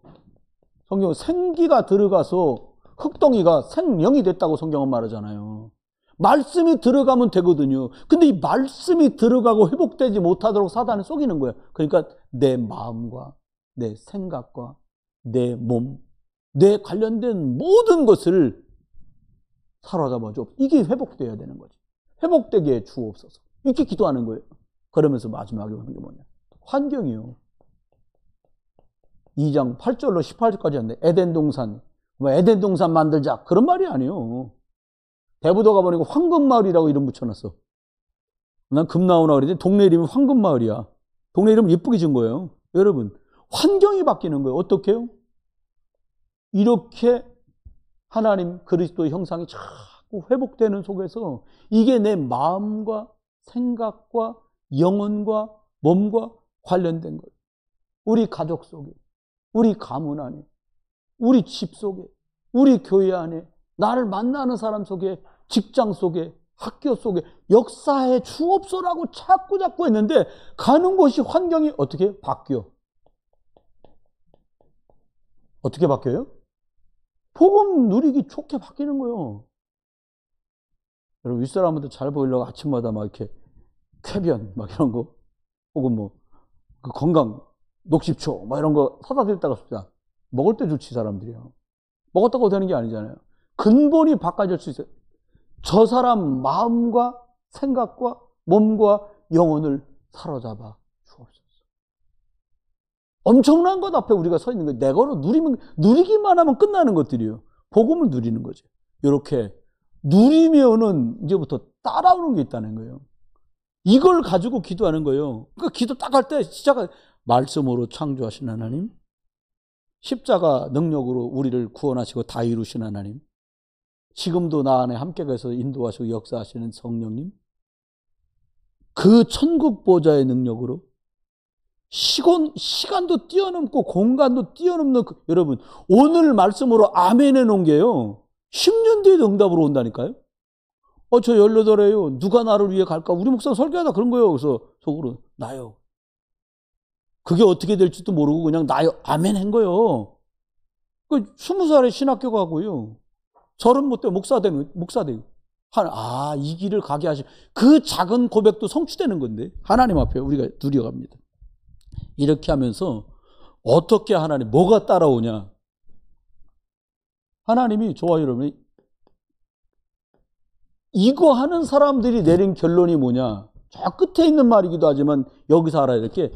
성경은 생기가 들어가서 흙덩이가 생명이 됐다고 성경은 말하잖아요. 말씀이 들어가면 되거든요. 근데 이 말씀이 들어가고 회복되지 못하도록 사단이 속이는 거예요. 그러니까 내 마음과 내 생각과 내 몸, 내 관련된 모든 것을 사로잡아줘. 이게 회복돼야 되는 거지. 회복되게 주옵소서. 이렇게 기도하는 거예요. 그러면서 마지막에 오는 게 뭐냐? 환경이요. 2장 8절로 18절까지 하는데 에덴 동산 뭐 에덴 동산 만들자 그런 말이 아니에요. 대부도가 보니까 황금마을이라고 이름 붙여놨어. 난 금나오나 그러지 동네 이름이 황금마을이야. 동네 이름 예쁘게 지은 거예요. 여러분 환경이 바뀌는 거예요. 어떻게 해요? 이렇게 하나님 그리스도의 형상이 자꾸 회복되는 속에서 이게 내 마음과 생각과 영혼과 몸과 관련된 거예요. 우리 가족 속에, 우리 가문 안에, 우리 집 속에, 우리 교회 안에, 나를 만나는 사람 속에, 직장 속에, 학교 속에 역사의 주업소라고 자꾸 했는데 가는 곳이 환경이 어떻게 바뀌어? 어떻게 바뀌어요? 복음 누리기 좋게 바뀌는 거예요. 여러분 윗사람한테 잘 보이려고 아침마다 막 이렇게 쾌변 막 이런 거 혹은 뭐 그 건강 녹십초 막 이런 거 사다 드렸다가 씁니다. 먹을 때 좋지 사람들이요. 먹었다고 되는 게 아니잖아요. 근본이 바꿔질 수 있어요. 저 사람 마음과 생각과 몸과 영혼을 사로잡아 주옵소서. 엄청난 것 앞에 우리가 서 있는 거예요. 내거로 누리기만 하면 끝나는 것들이에요. 복음을 누리는 거죠. 이렇게 누리면은 이제부터 따라오는 게 있다는 거예요. 이걸 가지고 기도하는 거예요. 그러니까 기도 딱 할 때 시작은 말씀으로 창조하신 하나님, 십자가 능력으로 우리를 구원하시고 다 이루신 하나님, 지금도 나 안에 함께 계셔서 인도하시고 역사하시는 성령님, 그 천국 보좌의 능력으로 시간도 뛰어넘고 공간도 뛰어넘는 여러분 오늘 말씀으로 아멘 해놓은 게요 10년 뒤에 응답으로 온다니까요. 저 18에요 누가 나를 위해 갈까? 우리 목사 설교하다 그런 거예요. 그래서 속으로 나요. 그게 어떻게 될지도 모르고 그냥 나요 아멘 한 거예요. 20살에 신학교 가고요 30못 목사 되고 이 길을 가게 하시 그 작은 고백도 성취되는 건데 하나님 앞에 우리가 누려갑니다. 이렇게 하면서 어떻게 하나님 뭐가 따라오냐? 하나님이 좋아요 여러분. 이거 하는 사람들이 내린 결론이 뭐냐? 저 끝에 있는 말이기도 하지만 여기서 알아야 될 게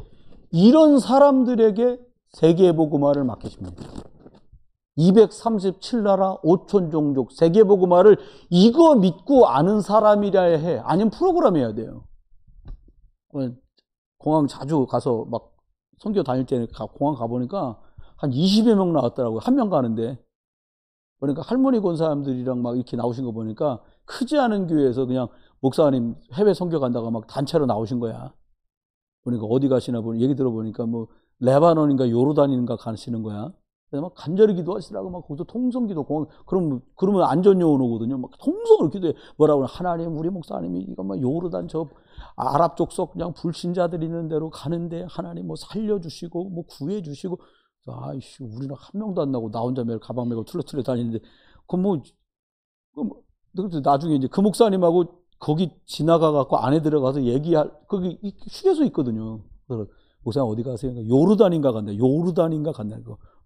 이런 사람들에게 세계복음화를 맡기십니다. 237나라 5천 종족 세계복음화를 이거 믿고 아는 사람이라 해. 아니면 프로그램 해야 돼요. 공항 자주 가서 막 선교 다닐 때 공항 가보니까 한 20여 명 나왔더라고요. 한 명 가는데. 그러니까 할머니 건 사람들이랑 막 이렇게 나오신 거 보니까 크지 않은 교회에서 그냥 목사님 해외 선교 간다가 막 단체로 나오신 거야. 그러니까 어디 가시나 보니 얘기 들어보니까 뭐 레바논인가 요르단인가 가시는 거야. 그래서 막 간절히 기도하시라고 막 거기서 통성기도 공항 그러면 안전요원 오거든요. 막 통성을 기도해. 뭐라고 하나님 우리 목사님이 이거 막 요르단 저 아랍 족속 그냥 불신자들 있는 데로 가는데 하나님 뭐 살려주시고 뭐 구해주시고 아이씨 우리는 한 명도 안 나고 나 혼자 매일 가방 메고 툴레툴레 다니는데 나중에 이제 그 목사님하고 거기 지나가갖고 안에 들어가서 거기 휴게소 있거든요. 그래서 목사님 어디 가세요? 요르단인가 간다. 이거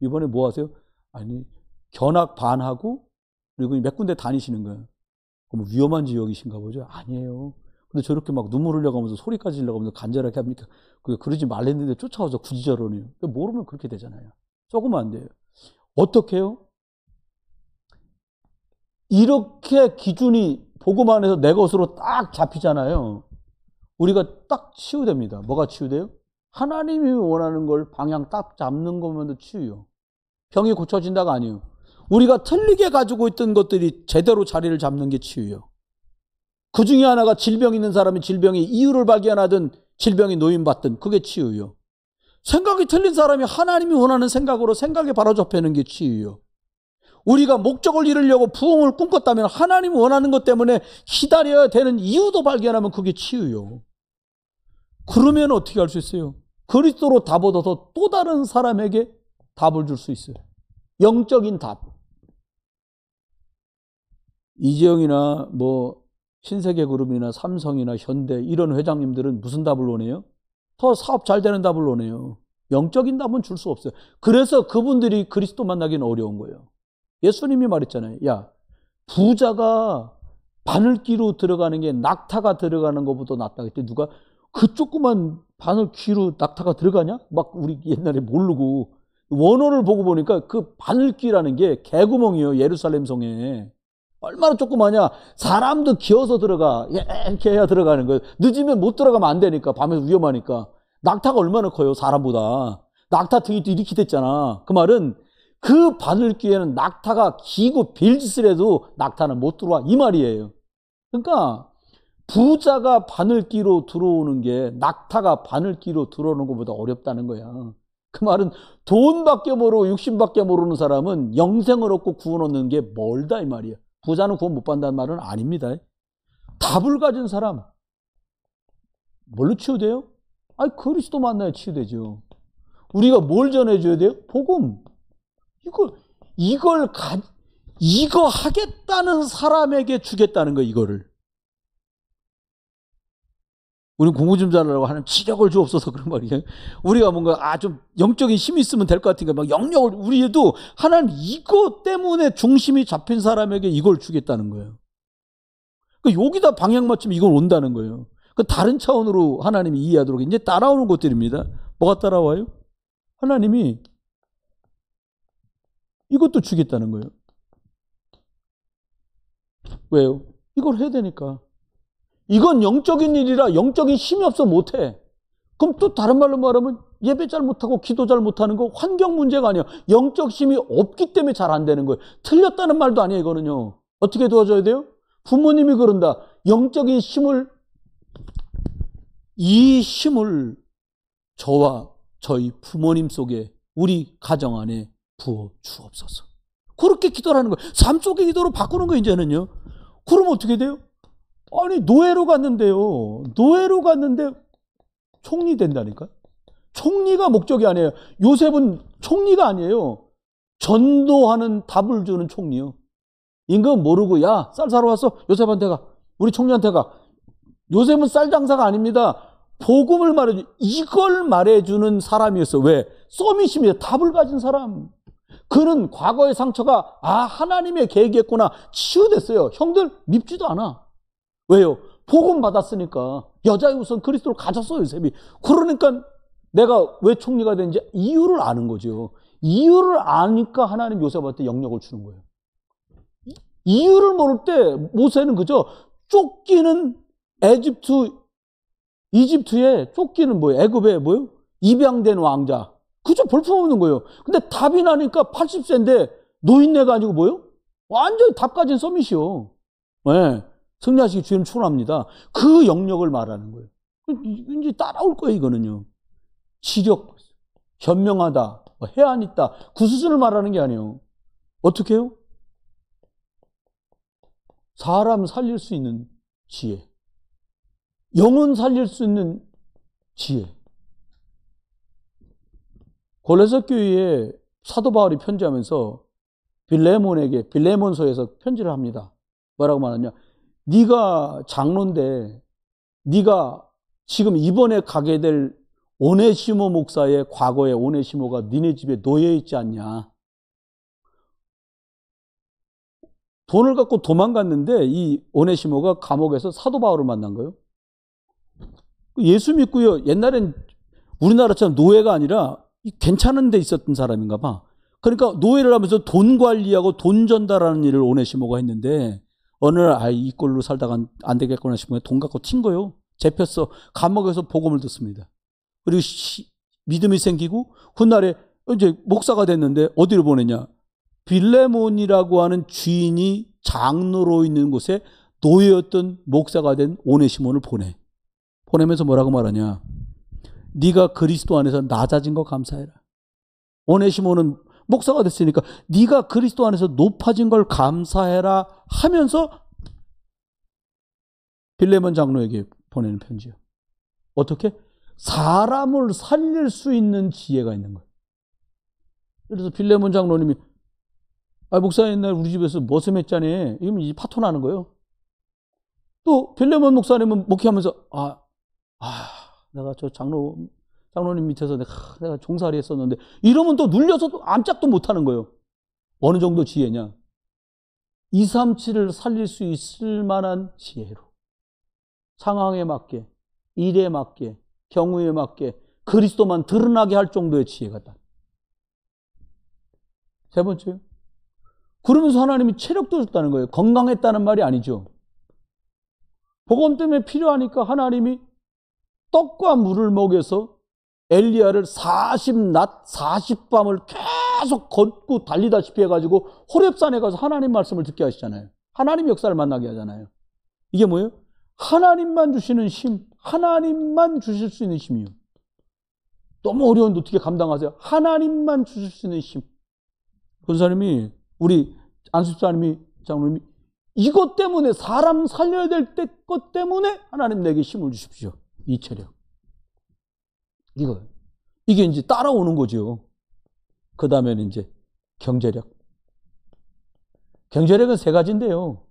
이번에 뭐 하세요? 아니 견학 반하고 그리고 몇 군데 다니시는 거예요. 그럼 위험한 지역이신가 보죠? 아니에요. 근데 저렇게 막 눈물 흘려가면서 소리까지 흘려가면서 간절하게 합니까? 그러지 말랬는데 쫓아와서 굳이 저러네요. 모르면 그렇게 되잖아요. 썩으면 안 돼요. 어떻게 해요? 이렇게 기준이 복음 안에서 내 것으로 딱 잡히잖아요. 우리가 딱 치유됩니다. 뭐가 치유돼요? 하나님이 원하는 걸 방향 딱 잡는 것만도 치유요. 병이 고쳐진다가 아니에요. 우리가 틀리게 가지고 있던 것들이 제대로 자리를 잡는 게 치유요. 그 중에 하나가 질병 있는 사람이 질병의 이유를 발견하든 질병이 노인받든 그게 치유요. 생각이 틀린 사람이 하나님이 원하는 생각으로 생각에 바로 접하는 게 치유요. 우리가 목적을 이루려고 부흥을 꿈꿨다면 하나님이 원하는 것 때문에 기다려야 되는 이유도 발견하면 그게 치유요. 그러면 어떻게 할 수 있어요? 그리스도로 답 얻어서 또 다른 사람에게 답을 줄 수 있어요. 영적인 답. 이재용이나 뭐 신세계그룹이나 삼성이나 현대 이런 회장님들은 무슨 답을 원해요? 더 사업 잘 되는 답을 원해요. 영적인 답은 줄 수 없어요. 그래서 그분들이 그리스도 만나기는 어려운 거예요. 예수님이 말했잖아요. 야, 부자가 바늘귀로 들어가는 게 낙타가 들어가는 것보다 낫다. 그때 누가 그 조그만 바늘귀로 낙타가 들어가냐? 막 우리 옛날에 모르고 원어를 보고 보니까 그 바늘귀라는 게 개구멍이에요. 예루살렘 성에. 얼마나 조그마냐. 사람도 기어서 들어가. 이렇게 해야 들어가는 거예요. 늦으면 못 들어가면 안 되니까. 밤에서 위험하니까. 낙타가 얼마나 커요. 사람보다. 낙타 등이 또 이렇게 됐잖아. 그 말은 그 바늘귀에는 낙타가 기고 빌짓을 해도 낙타는 못 들어와. 이 말이에요. 그러니까 부자가 바늘귀로 들어오는 게 낙타가 바늘귀로 들어오는 것보다 어렵다는 거야. 그 말은 돈밖에 모르고 육신밖에 모르는 사람은 영생을 얻고 구원 얻는 게 멀다 이 말이야. 부자는 구원 못 받는다는 말은 아닙니다. 답을 가진 사람 뭘로 치유돼요? 아니 그리스도 만나야 치유되죠. 우리가 뭘 전해줘야 돼요? 복음. 이거 하겠다는 사람에게 주겠다는 거 이거를. 우리는 공부 좀 잘하라고 하는 지력을 주옵소서 그런 말이에요. 우리가 뭔가 좀 영적인 힘이 있으면 될 것 같으니까 막 영역을 우리도 하나님 이거 때문에 중심이 잡힌 사람에게 이걸 주겠다는 거예요. 그러니까 여기다 방향 맞추면 이걸 온다는 거예요. 그 다른 차원으로 하나님이 이해하도록 이제 따라오는 것들입니다. 뭐가 따라와요? 하나님이 이것도 주겠다는 거예요. 왜요? 이걸 해야 되니까. 이건 영적인 일이라 영적인 힘이 없어 못해. 그럼 또 다른 말로 말하면 예배 잘 못하고 기도 잘 못하는 거 환경 문제가 아니야. 영적 힘이 없기 때문에 잘 안 되는 거예요. 틀렸다는 말도 아니에요. 이거는요. 어떻게 도와줘야 돼요? 부모님이 그런다. 영적인 힘을 이 힘을 저와 저희 부모님 속에 우리 가정 안에 부어 주옵소서. 그렇게 기도를 하는 거예요. 삶 속의 기도로 바꾸는 거예요. 이제는요. 그럼 어떻게 돼요? 아니 노예로 갔는데요. 노예로 갔는데 총리 된다니까. 총리가 목적이 아니에요. 요셉은 총리가 아니에요. 전도하는 답을 주는 총리요. 임금 모르고 야 쌀 사러 왔어. 요셉한테 가. 우리 총리한테 가. 요셉은 쌀 장사가 아닙니다. 복음을 말해주 이걸 말해주는 사람이었어. 왜? 서밋입니다. 답을 가진 사람. 그는 과거의 상처가 하나님의 계획이었구나. 치유됐어요. 형들 밉지도 않아. 왜요? 복음 받았으니까. 여자의 우선 그리스도를 가졌어요. 요셉이. 그러니까 내가 왜 총리가 된지 이유를 아는 거죠. 이유를 아니까 하나님 요셉한테 영역을 주는 거예요. 이유를 모를 때 모세는 그저 쫓기는 이집트에 쫓기는 뭐예요? 애굽에 뭐예요? 입양된 왕자. 그저 볼품없는 거예요. 근데 답이 나니까 80세인데 노인네가 아니고 뭐예요? 완전히 답 가진 서밋이요. 네. 승리하시기 주님 축원합니다. 그 영역을 말하는 거예요. 이제 따라올 거예요, 이거는요. 지력, 현명하다, 해안 있다. 그 수준을 말하는 게 아니에요. 어떻게 해요? 사람 살릴 수 있는 지혜. 영혼 살릴 수 있는 지혜. 골로새 교회에 사도 바울이 편지하면서 빌레몬서에서 편지를 합니다. 뭐라고 말하냐? 네가 장로인데 네가 지금 이번에 가게 될 오네시모 목사의 과거에 오네시모가 니네 집에 놓여 있지 않냐? 돈을 갖고 도망갔는데 이 오네시모가 감옥에서 사도 바울을 만난 거예요. 예수 믿고요. 옛날엔 우리나라처럼 노예가 아니라 괜찮은 데 있었던 사람인가 봐. 그러니까 노예를 하면서 돈 관리하고 돈 전달하는 일을 오네시모가 했는데 어느 날 이 꼴로 살다가 안 되겠구나 싶으면 돈 갖고 튄 거예요. 잡혔어. 감옥에서 복음을 듣습니다. 그리고 믿음이 생기고 훗날에 이제 목사가 됐는데 어디로 보내냐? 빌레몬이라고 하는 주인이 장로로 있는 곳에 노예였던 목사가 된 오네시몬을 보내면서 뭐라고 말하냐? 네가 그리스도 안에서 낮아진 거 감사해라. 오네시몬은 목사가 됐으니까 네가 그리스도 안에서 높아진 걸 감사해라 하면서 빌레몬 장로에게 보내는 편지요. 어떻게? 사람을 살릴 수 있는 지혜가 있는 거예요. 그래서 빌레몬 장로님이 목사 옛날 우리 집에서 머슴했잖니. 이러면 이제 파토나는 거예요. 또 빌레몬 목사님은 목회하면서 내가 저 장로님 밑에서 내가 종살이 했었는데 이러면 또 눌려서 또 암짝도 못하는 거예요. 어느 정도 지혜냐? 237을 살릴 수 있을 만한 지혜로 상황에 맞게 일에 맞게 경우에 맞게 그리스도만 드러나게 할 정도의 지혜가 다. 세 번째요. 그러면서 하나님이 체력도 줬다는 거예요. 건강했다는 말이 아니죠. 복음 때문에 필요하니까 하나님이 떡과 물을 먹여서 엘리야를 40낮 40밤을 계속 걷고 달리다시피 해가지고 호렙산에 가서 하나님 말씀을 듣게 하시잖아요. 하나님 역사를 만나게 하잖아요. 이게 뭐예요? 하나님만 주시는 힘, 하나님만 주실 수 있는 힘이요. 너무 어려운데 어떻게 감당하세요? 하나님만 주실 수 있는 힘. 권사님이, 우리 안수사님이, 장로님이 이것 때문에, 사람 살려야 될 때 것 때문에 하나님 내게 힘을 주십시오. 이 체력. 이게 이제 따라오는 거죠. 그 다음에는 이제 경제력. 경제력은 세 가지인데요.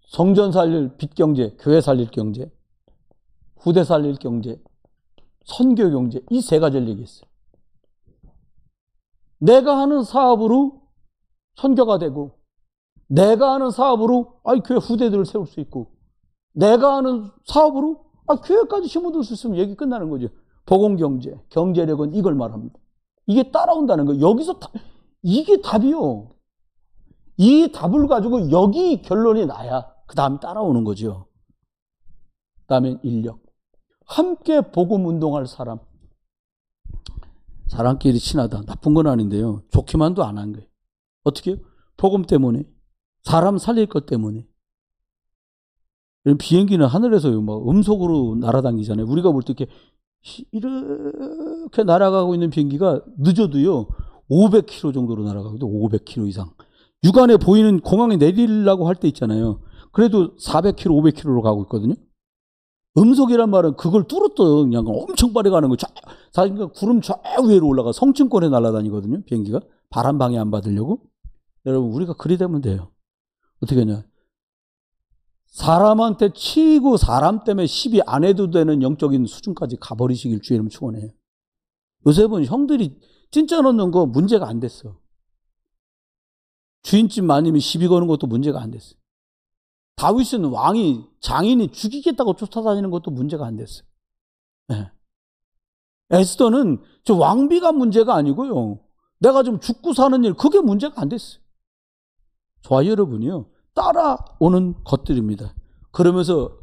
성전 살릴 빚 경제, 교회 살릴 경제, 후대 살릴 경제, 선교 경제, 이 세 가지를 얘기했어요. 내가 하는 사업으로 선교가 되고, 내가 하는 사업으로 교회 후대들을 세울 수 있고, 내가 하는 사업으로 교회까지 힘을 줄 수 있으면 얘기 끝나는 거죠. 복음 경제, 경제력은 이걸 말합니다. 이게 따라온다는 거예요. 여기서 이게 답이요. 이 답을 가지고 여기 결론이 나야 그 다음에 따라오는 거죠. 그 다음에 인력. 함께 복음 운동할 사람. 사람끼리 친하다. 나쁜 건 아닌데요. 좋기만도 안 한 거예요. 어떻게 해요? 복음 때문에. 사람 살릴 것 때문에. 비행기는 하늘에서 막 음속으로 날아다니잖아요. 우리가 볼 때 이렇게 날아가고 있는 비행기가 늦어도요, 500km 정도로 날아가거든요. 500km 이상. 육안에 보이는 공항에 내리려고 할 때 있잖아요. 그래도 400km, 500km로 가고 있거든요. 음속이란 말은 그걸 뚫었던 그냥 엄청 빠르게 가는 거. 사실 구름 저 위로 올라가 성층권에 날아다니거든요. 비행기가. 바람 방해 안 받으려고. 여러분, 우리가 그리 되면 돼요. 어떻게 하냐. 사람한테 치이고 사람 때문에 시비 안 해도 되는 영적인 수준까지 가버리시길 주의 이름 축원해요. 요새 보면 형들이 진짜 넣는 거 문제가 안 됐어. 주인집 마님이 시비 거는 것도 문제가 안 됐어요. 다윗은 왕이 장인이 죽이겠다고 쫓아다니는 것도 문제가 안 됐어요. 네. 에스더는 저 왕비가 문제가 아니고요. 내가 좀 죽고 사는 일, 그게 문제가 안 됐어요. 저와 여러분이요, 따라오는 것들입니다. 그러면서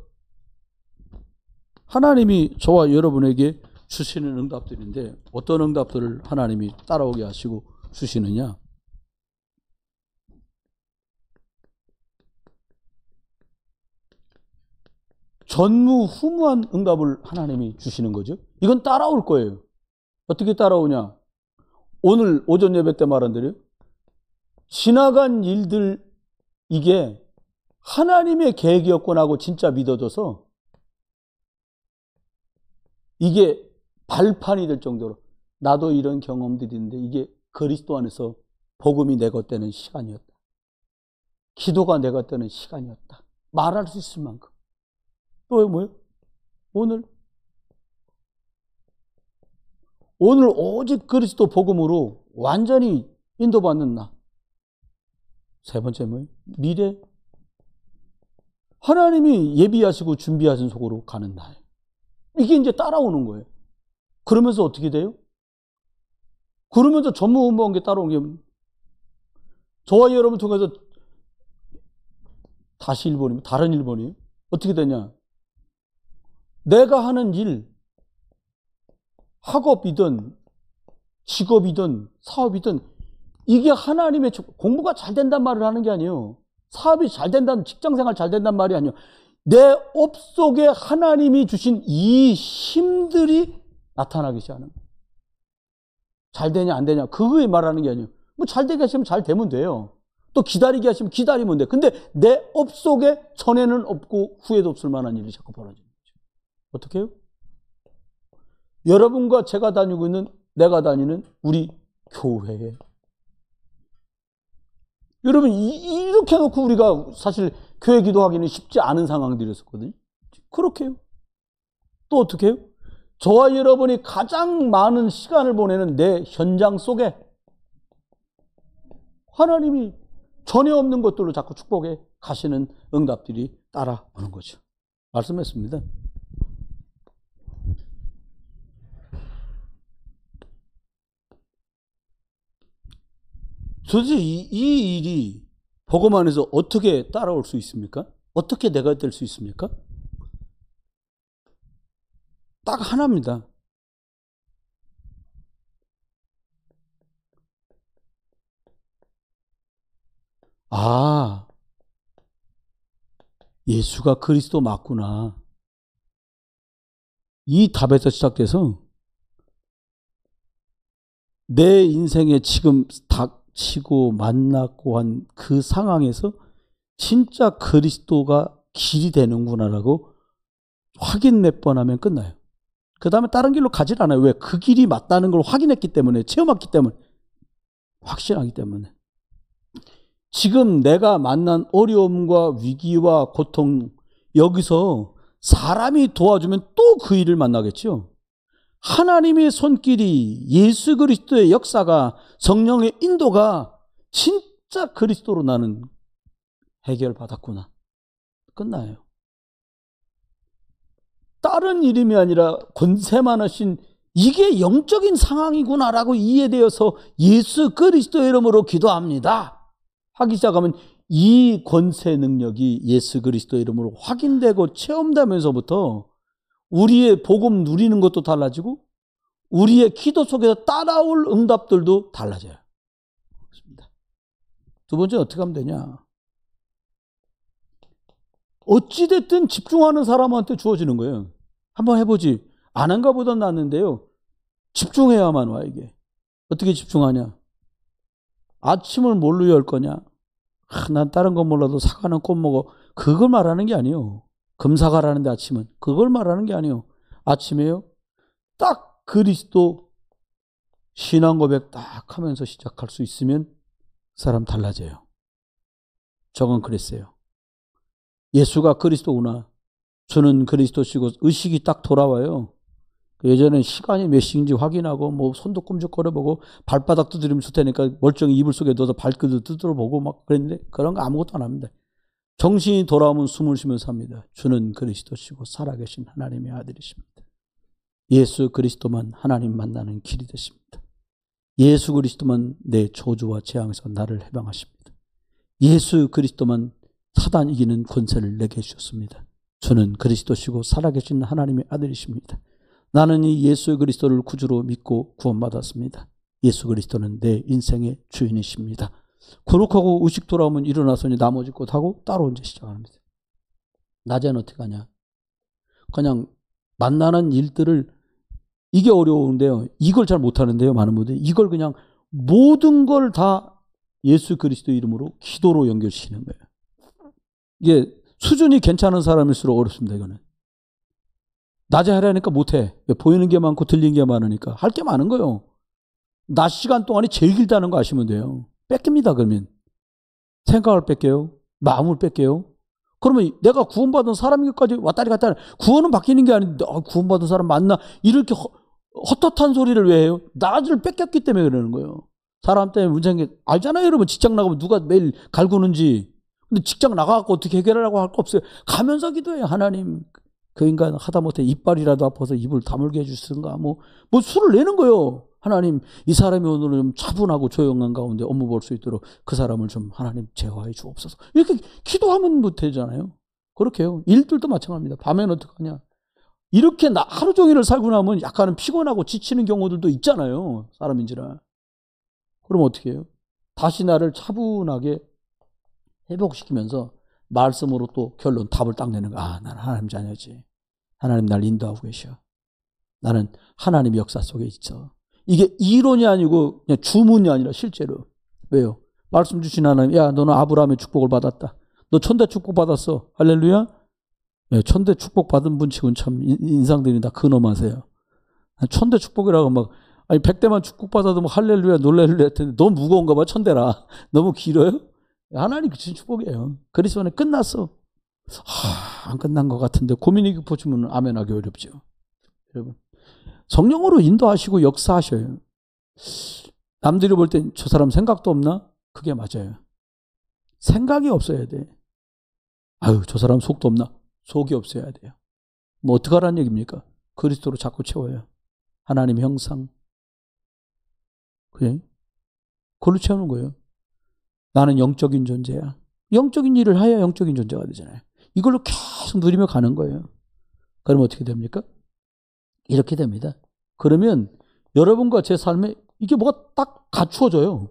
하나님이 저와 여러분에게 주시는 응답들인데, 어떤 응답들을 하나님이 따라오게 하시고 주시느냐? 전무후무한 응답을 하나님이 주시는 거죠. 이건 따라올 거예요. 어떻게 따라오냐? 오늘 오전 예배 때 말한 대로 지나간 일들, 이게 하나님의 계획이었구나 하고 진짜 믿어져서 이게 발판이 될 정도로, 나도 이런 경험들이 있는데 이게 그리스도 안에서 복음이 내 것 되는 시간이었다. 기도가 내 것 되는 시간이었다. 말할 수 있을 만큼. 또 뭐예요? 오늘 오직 그리스도 복음으로 완전히 인도받는 나. 세 번째 뭐예요? 미래. 하나님이 예비하시고 준비하신 속으로 가는 날. 이게 이제 따라오는 거예요. 그러면서 어떻게 돼요? 그러면서 전무후무한 게 따라온 게, 저와 여러분 통해서 다시 1번이면 다른 1번이에요. 어떻게 되냐? 내가 하는 일, 학업이든 직업이든 사업이든, 이게 하나님의, 공부가 잘 된단 말을 하는 게 아니에요. 사업이 잘 된다는, 직장생활 잘 된단 말이 아니에요. 내 업 속에 하나님이 주신 이 힘들이 나타나기 시작하는 거예요. 잘 되냐 안 되냐 그거에 말하는 게 아니에요. 뭐 잘 되게 하시면 잘 되면 돼요. 또 기다리게 하시면 기다리면 돼. 근데 내 업 속에 전에는 없고 후에도 없을 만한 일이 자꾸 벌어지는 거죠. 어떻게 해요? 여러분과 제가 다니고 있는, 내가 다니는 우리 교회에, 여러분 이렇게 해놓고 우리가 사실 교회 기도하기는 쉽지 않은 상황들이었거든요. 그렇게 해요. 또 어떻게 해요? 저와 여러분이 가장 많은 시간을 보내는 내 현장 속에 하나님이 전혀 없는 것들로 자꾸 축복해 가시는 응답들이 따라오는 거죠. 말씀했습니다. 도대체 이 일이 복음 안에서 어떻게 따라올 수 있습니까? 어떻게 내가 될 수 있습니까? 딱 하나입니다. 아, 예수가 그리스도 맞구나. 이 답에서 시작돼서 내 인생에 지금 닥치고 만났고 한 그 상황에서 진짜 그리스도가 길이 되는구나라고 확인 몇 번 하면 끝나요. 그 다음에 다른 길로 가질 않아요. 왜? 그 길이 맞다는 걸 확인했기 때문에, 체험했기 때문에, 확신하기 때문에. 지금 내가 만난 어려움과 위기와 고통, 여기서 사람이 도와주면 또 그 일을 만나겠죠. 하나님의 손길이, 예수 그리스도의 역사가, 성령의 인도가 진짜 그리스도로 나는 해결받았구나. 끝나요. 다른 이름이 아니라 권세 많으신 이게 영적인 상황이구나라고 이해되어서 예수 그리스도의 이름으로 기도합니다 하기 시작하면 이 권세 능력이 예수 그리스도의 이름으로 확인되고 체험되면서부터 우리의 복음 누리는 것도 달라지고 우리의 기도 속에서 따라올 응답들도 달라져요. 그렇습니다. 두 번째 어떻게 하면 되냐? 어찌됐든 집중하는 사람한테 주어지는 거예요. 한번 해보지. 안 한가 보다 낫는데요. 집중해야만 와, 이게. 어떻게 집중하냐? 아침을 뭘로 열 거냐? 난 다른 건 몰라도 사과는 꼭 먹어. 그걸 말하는 게 아니에요. 금사과라는데 아침은. 그걸 말하는 게 아니에요. 아침에요. 딱 그리스도 신앙 고백 딱 하면서 시작할 수 있으면 사람 달라져요. 저건 그랬어요. 예수가 그리스도구나. 저는 그리스도시고 의식이 딱 돌아와요. 예전엔 시간이 몇 시인지 확인하고 뭐 손도 꼼죽거려보고 발바닥 두드리면 좋을 테니까 멀쩡히 이불 속에 넣어서 발끝도 두드려보고 막 그랬는데 그런 거 아무것도 안 합니다. 정신이 돌아오면 숨을 쉬면서 합니다. 주는 그리스도시고 살아계신 하나님의 아들이십니다. 예수 그리스도만 하나님 만나는 길이 되십니다. 예수 그리스도만 내 저주와 재앙에서 나를 해방하십니다. 예수 그리스도만 사단 이기는 권세를 내게 주셨습니다. 저는 그리스도시고 살아계신 하나님의 아들이십니다. 나는 이 예수 그리스도를 구주로 믿고 구원받았습니다. 예수 그리스도는 내 인생의 주인이십니다. 그렇게 하고 의식 돌아오면 일어나서 나머지 것 하고 따로 이제 시작합니다. 낮에는 어떻게 하냐? 그냥 만나는 일들을 이게 어려운데요. 이걸 잘 못하는데요. 많은 분들이 이걸 그냥 모든 걸 다 예수 그리스도 이름으로 기도로 연결시키는 거예요. 이게 수준이 괜찮은 사람일수록 어렵습니다. 이거는. 낮에 하려니까 못해. 보이는 게 많고 들리는 게 많으니까. 할 게 많은 거예요. 낮 시간 동안이 제일 길다는 거 아시면 돼요. 뺏깁니다. 그러면. 생각을 뺏겨요. 마음을 뺏겨요. 그러면 내가 구원받은 사람이기까지 왔다리 갔다리 구원은 바뀌는 게 아닌데 구원받은 사람 맞나? 이렇게 헛헛한 소리를 왜 해요? 낮을 뺏겼기 때문에 그러는 거예요. 사람 때문에 문제인 게 알잖아요. 여러분 직장 나가면 누가 매일 갈구는지. 근데 직장 나가갖고 어떻게 해결하라고 할 거 없어요. 가면서 기도해요. 하나님 그 인간 하다못해 이빨이라도 아파서 입을 다물게 해주시든가 뭐 수를 내는 거예요. 하나님 이 사람이 오늘은 좀 차분하고 조용한 가운데 업무 볼 수 있도록 그 사람을 좀 하나님 제어해 주옵소서. 이렇게 기도하면 못 되잖아요. 그렇게 해요. 일들도 마찬가지입니다. 밤에는 어떻게 하냐. 이렇게 하루 종일을 살고 나면 약간은 피곤하고 지치는 경우들도 있잖아요. 사람인지라. 그럼 어떻게 해요? 다시 나를 차분하게 회복시키면서 말씀으로 또 결론 답을 딱 내는 거야. 아, 나는 하나님 자녀지. 하나님 날 인도하고 계셔. 나는 하나님 역사 속에 있어. 이게 이론이 아니고 그냥 주문이 아니라 실제로. 왜요? 말씀 주신 하나님, 야, 너는 아브라함의 축복을 받았다. 너 천대 축복 받았어. 할렐루야? 네, 천대 축복 받은 분 치고는 참 인상들이 근엄하세요. 천대 축복이라고 막, 아니, 100대만 축복 받아도 뭐 할렐루야, 놀랄렐루야 했는데 너무 무거운가 봐, 천대라. 너무 길어요? 하나님 주신 축복이에요. 그리스도 안에 끝났어. 안 끝난 것 같은데 고민이 깊어지면 아멘하기 어렵죠. 여러분, 성령으로 인도하시고 역사하셔요. 남들이 볼 땐 저 사람 생각도 없나? 그게 맞아요. 생각이 없어야 돼. 아유, 저 사람 속도 없나? 속이 없어야 돼요. 뭐 어떡하라는 얘기입니까? 그리스도로 자꾸 채워요. 하나님 형상. 그래? 그걸로 채우는 거예요. 나는 영적인 존재야. 영적인 일을 해야 영적인 존재가 되잖아요. 이걸로 계속 누리며 가는 거예요. 그러면 어떻게 됩니까? 이렇게 됩니다. 그러면 여러분과 제 삶에 이게 뭐가 딱 갖추어져요.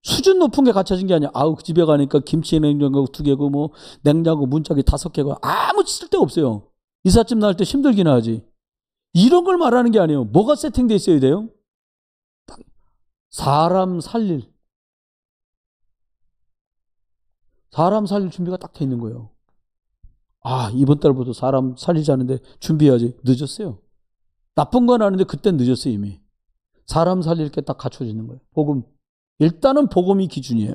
수준 높은 게 갖춰진 게 아니야. 그 집에 가니까 김치 냉장고 2개고 뭐 냉장고 문짝이 5개고 아무 쓸데가 없어요. 이삿짐 나올 때 힘들긴 하지. 이런 걸 말하는 게 아니에요. 뭐가 세팅되어 있어야 돼요? 사람 살릴 준비가 딱 돼 있는 거예요. 이번 달부터 사람 살리자는데 준비해야지. 늦었어요. 나쁜 건 아는데 그땐 늦었어요. 이미. 사람 살릴 게 딱 갖춰지는 거예요. 복음. 일단은 복음이 기준이에요.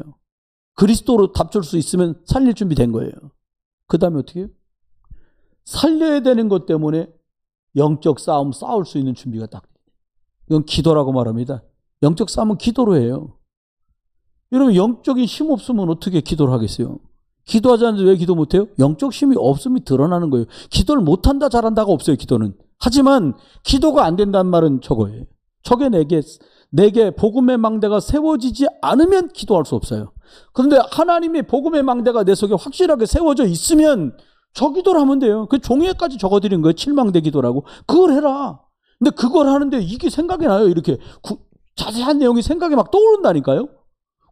그리스도로 답줄 수 있으면 살릴 준비 된 거예요. 그 다음에 어떻게 해요? 살려야 되는 것 때문에 영적 싸움 싸울 수 있는 준비가 딱 돼요. 이건 기도라고 말합니다. 영적 싸움은 기도로 해요. 여러분 영적인 힘 없으면 어떻게 기도를 하겠어요? 기도하지 않는데 왜 기도 못해요? 영적 힘이 없음이 드러나는 거예요. 기도를 못한다 잘한다가 없어요. 기도는. 하지만 기도가 안 된다는 말은 저거예요. 저게 내게 복음의 망대가 세워지지 않으면 기도할 수 없어요. 그런데 하나님의 복음의 망대가 내 속에 확실하게 세워져 있으면 저 기도를 하면 돼요. 그 종이에까지 적어드린 거예요. 7망대 기도라고. 그걸 해라. 근데 그걸 하는데 이게 생각이 나요. 이렇게 자세한 내용이 생각이 막 떠오른다니까요.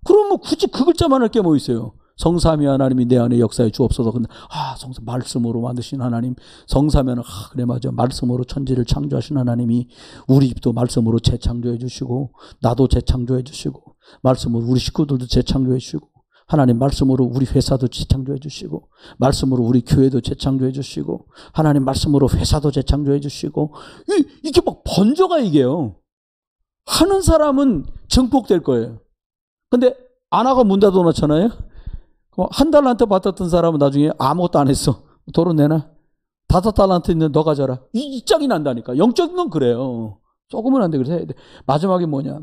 그럼 뭐 굳이 그 글자만 할 게 뭐 있어요. 성삼위 하나님이 내 안에 역사에 주옵소서. 근데 성삼 말씀으로 만드신 하나님. 성삼위는 그래 맞아. 말씀으로 천지를 창조하신 하나님이 우리 집도 말씀으로 재창조해 주시고 나도 재창조해 주시고 말씀으로 우리 식구들도 재창조해 주시고 하나님 말씀으로 우리 회사도 재창조해 주시고 말씀으로 우리 교회도 재창조해 주시고 하나님 말씀으로 회사도 재창조해 주시고 이게 막 번져가 이게요. 하는 사람은 증폭될 거예요. 근데 안 하고 문 닫아 놓잖아요. 한 달란트 받았던 사람은 나중에 아무것도 안 했어. 도로 내놔. 5달란트 있는 너 가져라. 이 짝이 난다니까. 영적인 건 그래요. 조금은 안 돼. 그래서 해야 돼. 마지막에 뭐냐.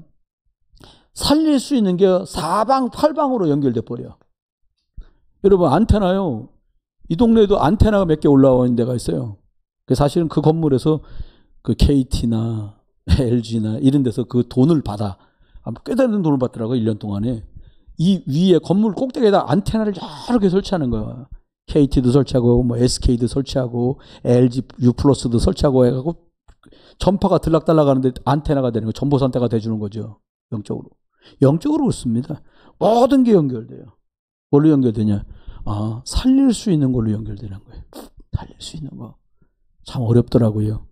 살릴 수 있는 게 사방팔방으로 연결돼 버려. 여러분 안테나요. 이 동네에도 안테나가 몇 개 올라와 있는 데가 있어요. 사실은 그 건물에서 그 KT나 LG나 이런 데서 그 돈을 받아. 꽤 되는 돈을 받더라고요. 1년 동안에. 이 위에 건물 꼭대기에다 안테나를 여러 개 설치하는 거야. KT도 설치하고 뭐 SK도 설치하고 LG U+도 설치하고 해가지고 전파가 들락달락 하는데 안테나가 되는 거, 전보선대가 돼주는 거죠. 영적으로. 영적으로 그렇습니다. 모든 게 연결돼요. 뭘로 연결되냐? 살릴 수 있는 걸로 연결되는 거예요. 살릴 수 있는 거. 참 어렵더라고요.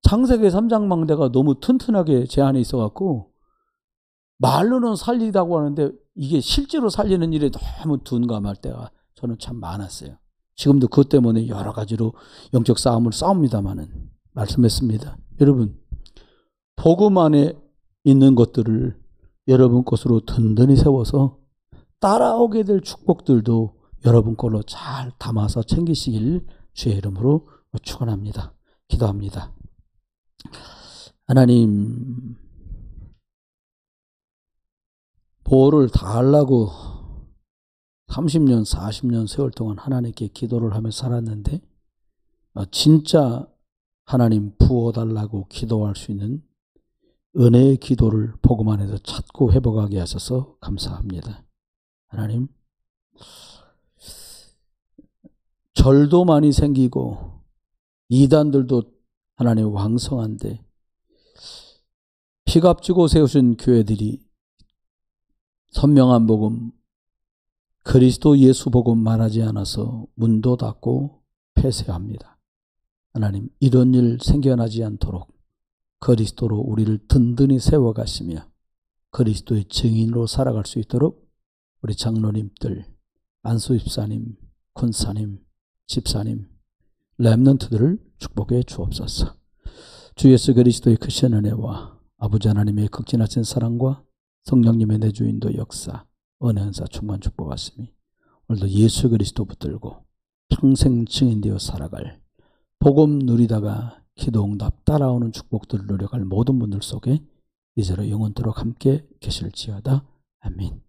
창세기 3장망대가 너무 튼튼하게 제 안에 있어갖고 말로는 살리다고 하는데 이게 실제로 살리는 일에 너무 둔감할 때가 저는 참 많았어요. 지금도 그것 때문에 여러 가지로 영적 싸움을 싸웁니다마는 말씀했습니다. 여러분 복음 안에 있는 것들을 여러분 것으로 든든히 세워서 따라오게 될 축복들도 여러분 걸로 잘 담아서 챙기시길 주의 이름으로 축원합니다. 기도합니다. 하나님 보호를 다 하려고 30년, 40년 세월 동안 하나님께 기도를 하며 살았는데 진짜 하나님 부어달라고 기도할 수 있는 은혜의 기도를 복음 안에서 찾고 회복하게 하셔서 감사합니다. 하나님 절도 많이 생기고 이단들도 하나님 왕성한데 피값주고 세우신 교회들이 선명한 복음, 그리스도 예수 복음 말하지 않아서 문도 닫고 폐쇄합니다. 하나님 이런 일 생겨나지 않도록 그리스도로 우리를 든든히 세워가시며 그리스도의 증인으로 살아갈 수 있도록 우리 장로님들, 안수 집사님, 군사님, 집사님, 렘넌트들을 축복해 주옵소서. 주 예수 그리스도의 크신 은혜와 아버지 하나님의 극진하신 사랑과 성령님의 내주인도 역사, 은혜 은사 충만 축복하시니 오늘도 예수 그리스도 붙들고 평생 증인되어 살아갈 복음 누리다가 기도응답 따라오는 축복들을 누려갈 모든 분들 속에 이제로 영원토록 함께 계실지어다. 아멘.